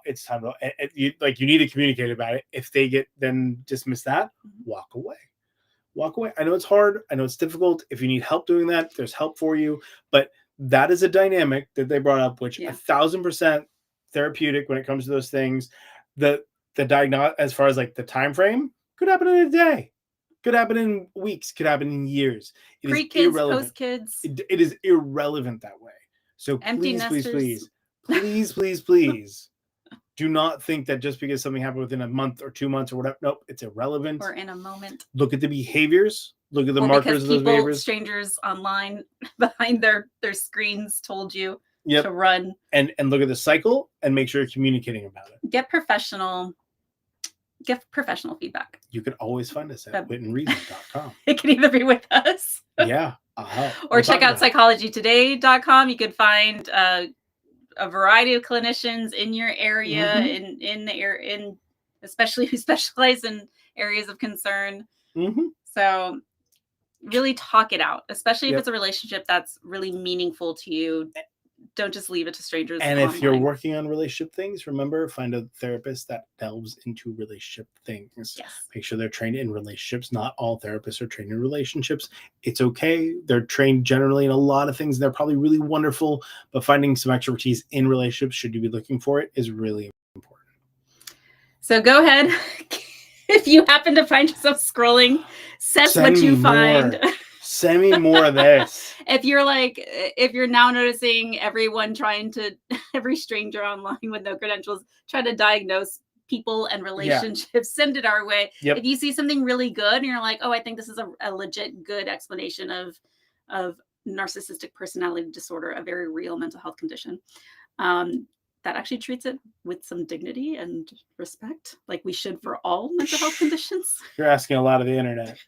it's time to, you need to communicate about it. If they then dismiss that, walk away. I know it's hard. I know it's difficult. If you need help doing that, there's help for you. But that is a dynamic that they brought up, which 1,000% therapeutic when it comes to those things. The diagnose, as far as like the time frame, could happen in a day, could happen in weeks, could happen in years. Pre-kids, post-kids. It is irrelevant that way. So please do not think that just because something happened within a month or 2 months or whatever, nope, it's irrelevant. Or in a moment. Look at the behaviors. Look at the markers of those behaviors. Strangers online behind their screens told you to run. And look at the cycle and make sure you're communicating about it. Get professional feedback. You can always find us at witandreason.com. It can either be with us. Yeah. Or check out psychologytoday.com. You could find a variety of clinicians in your area, in especially who specialize in areas of concern. So really talk it out, especially if it's a relationship that's really meaningful to you. Don't just leave it to strangers. And if you're working on relationship things, remember, find a therapist that delves into relationship things. Yes. Make sure they're trained in relationships. Not all therapists are trained in relationships. It's okay. They're trained generally in a lot of things. They're probably really wonderful, but finding some expertise in relationships, should you be looking for it, is really important. So go ahead. If you happen to find yourself scrolling, send what you find. Send me more of this. If you're now noticing every stranger online with no credentials, try to diagnose people and relationships, send it our way. If you see something really good and you're like, oh, I think this is a legit good explanation of narcissistic personality disorder, a very real mental health condition, that actually treats it with some dignity and respect, like we should for all mental health conditions. You're asking a lot of the internet.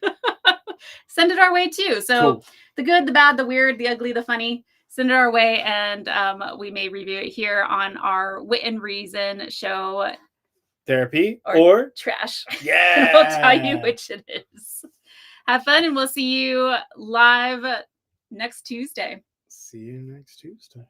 Send it our way too. So the good, the bad, the weird, the ugly, the funny, send it our way. And we may review it here on our Wit and Reason show. Therapy or trash. Yeah. We'll tell you which it is. Have fun, and we'll see you live next Tuesday. See you next Tuesday.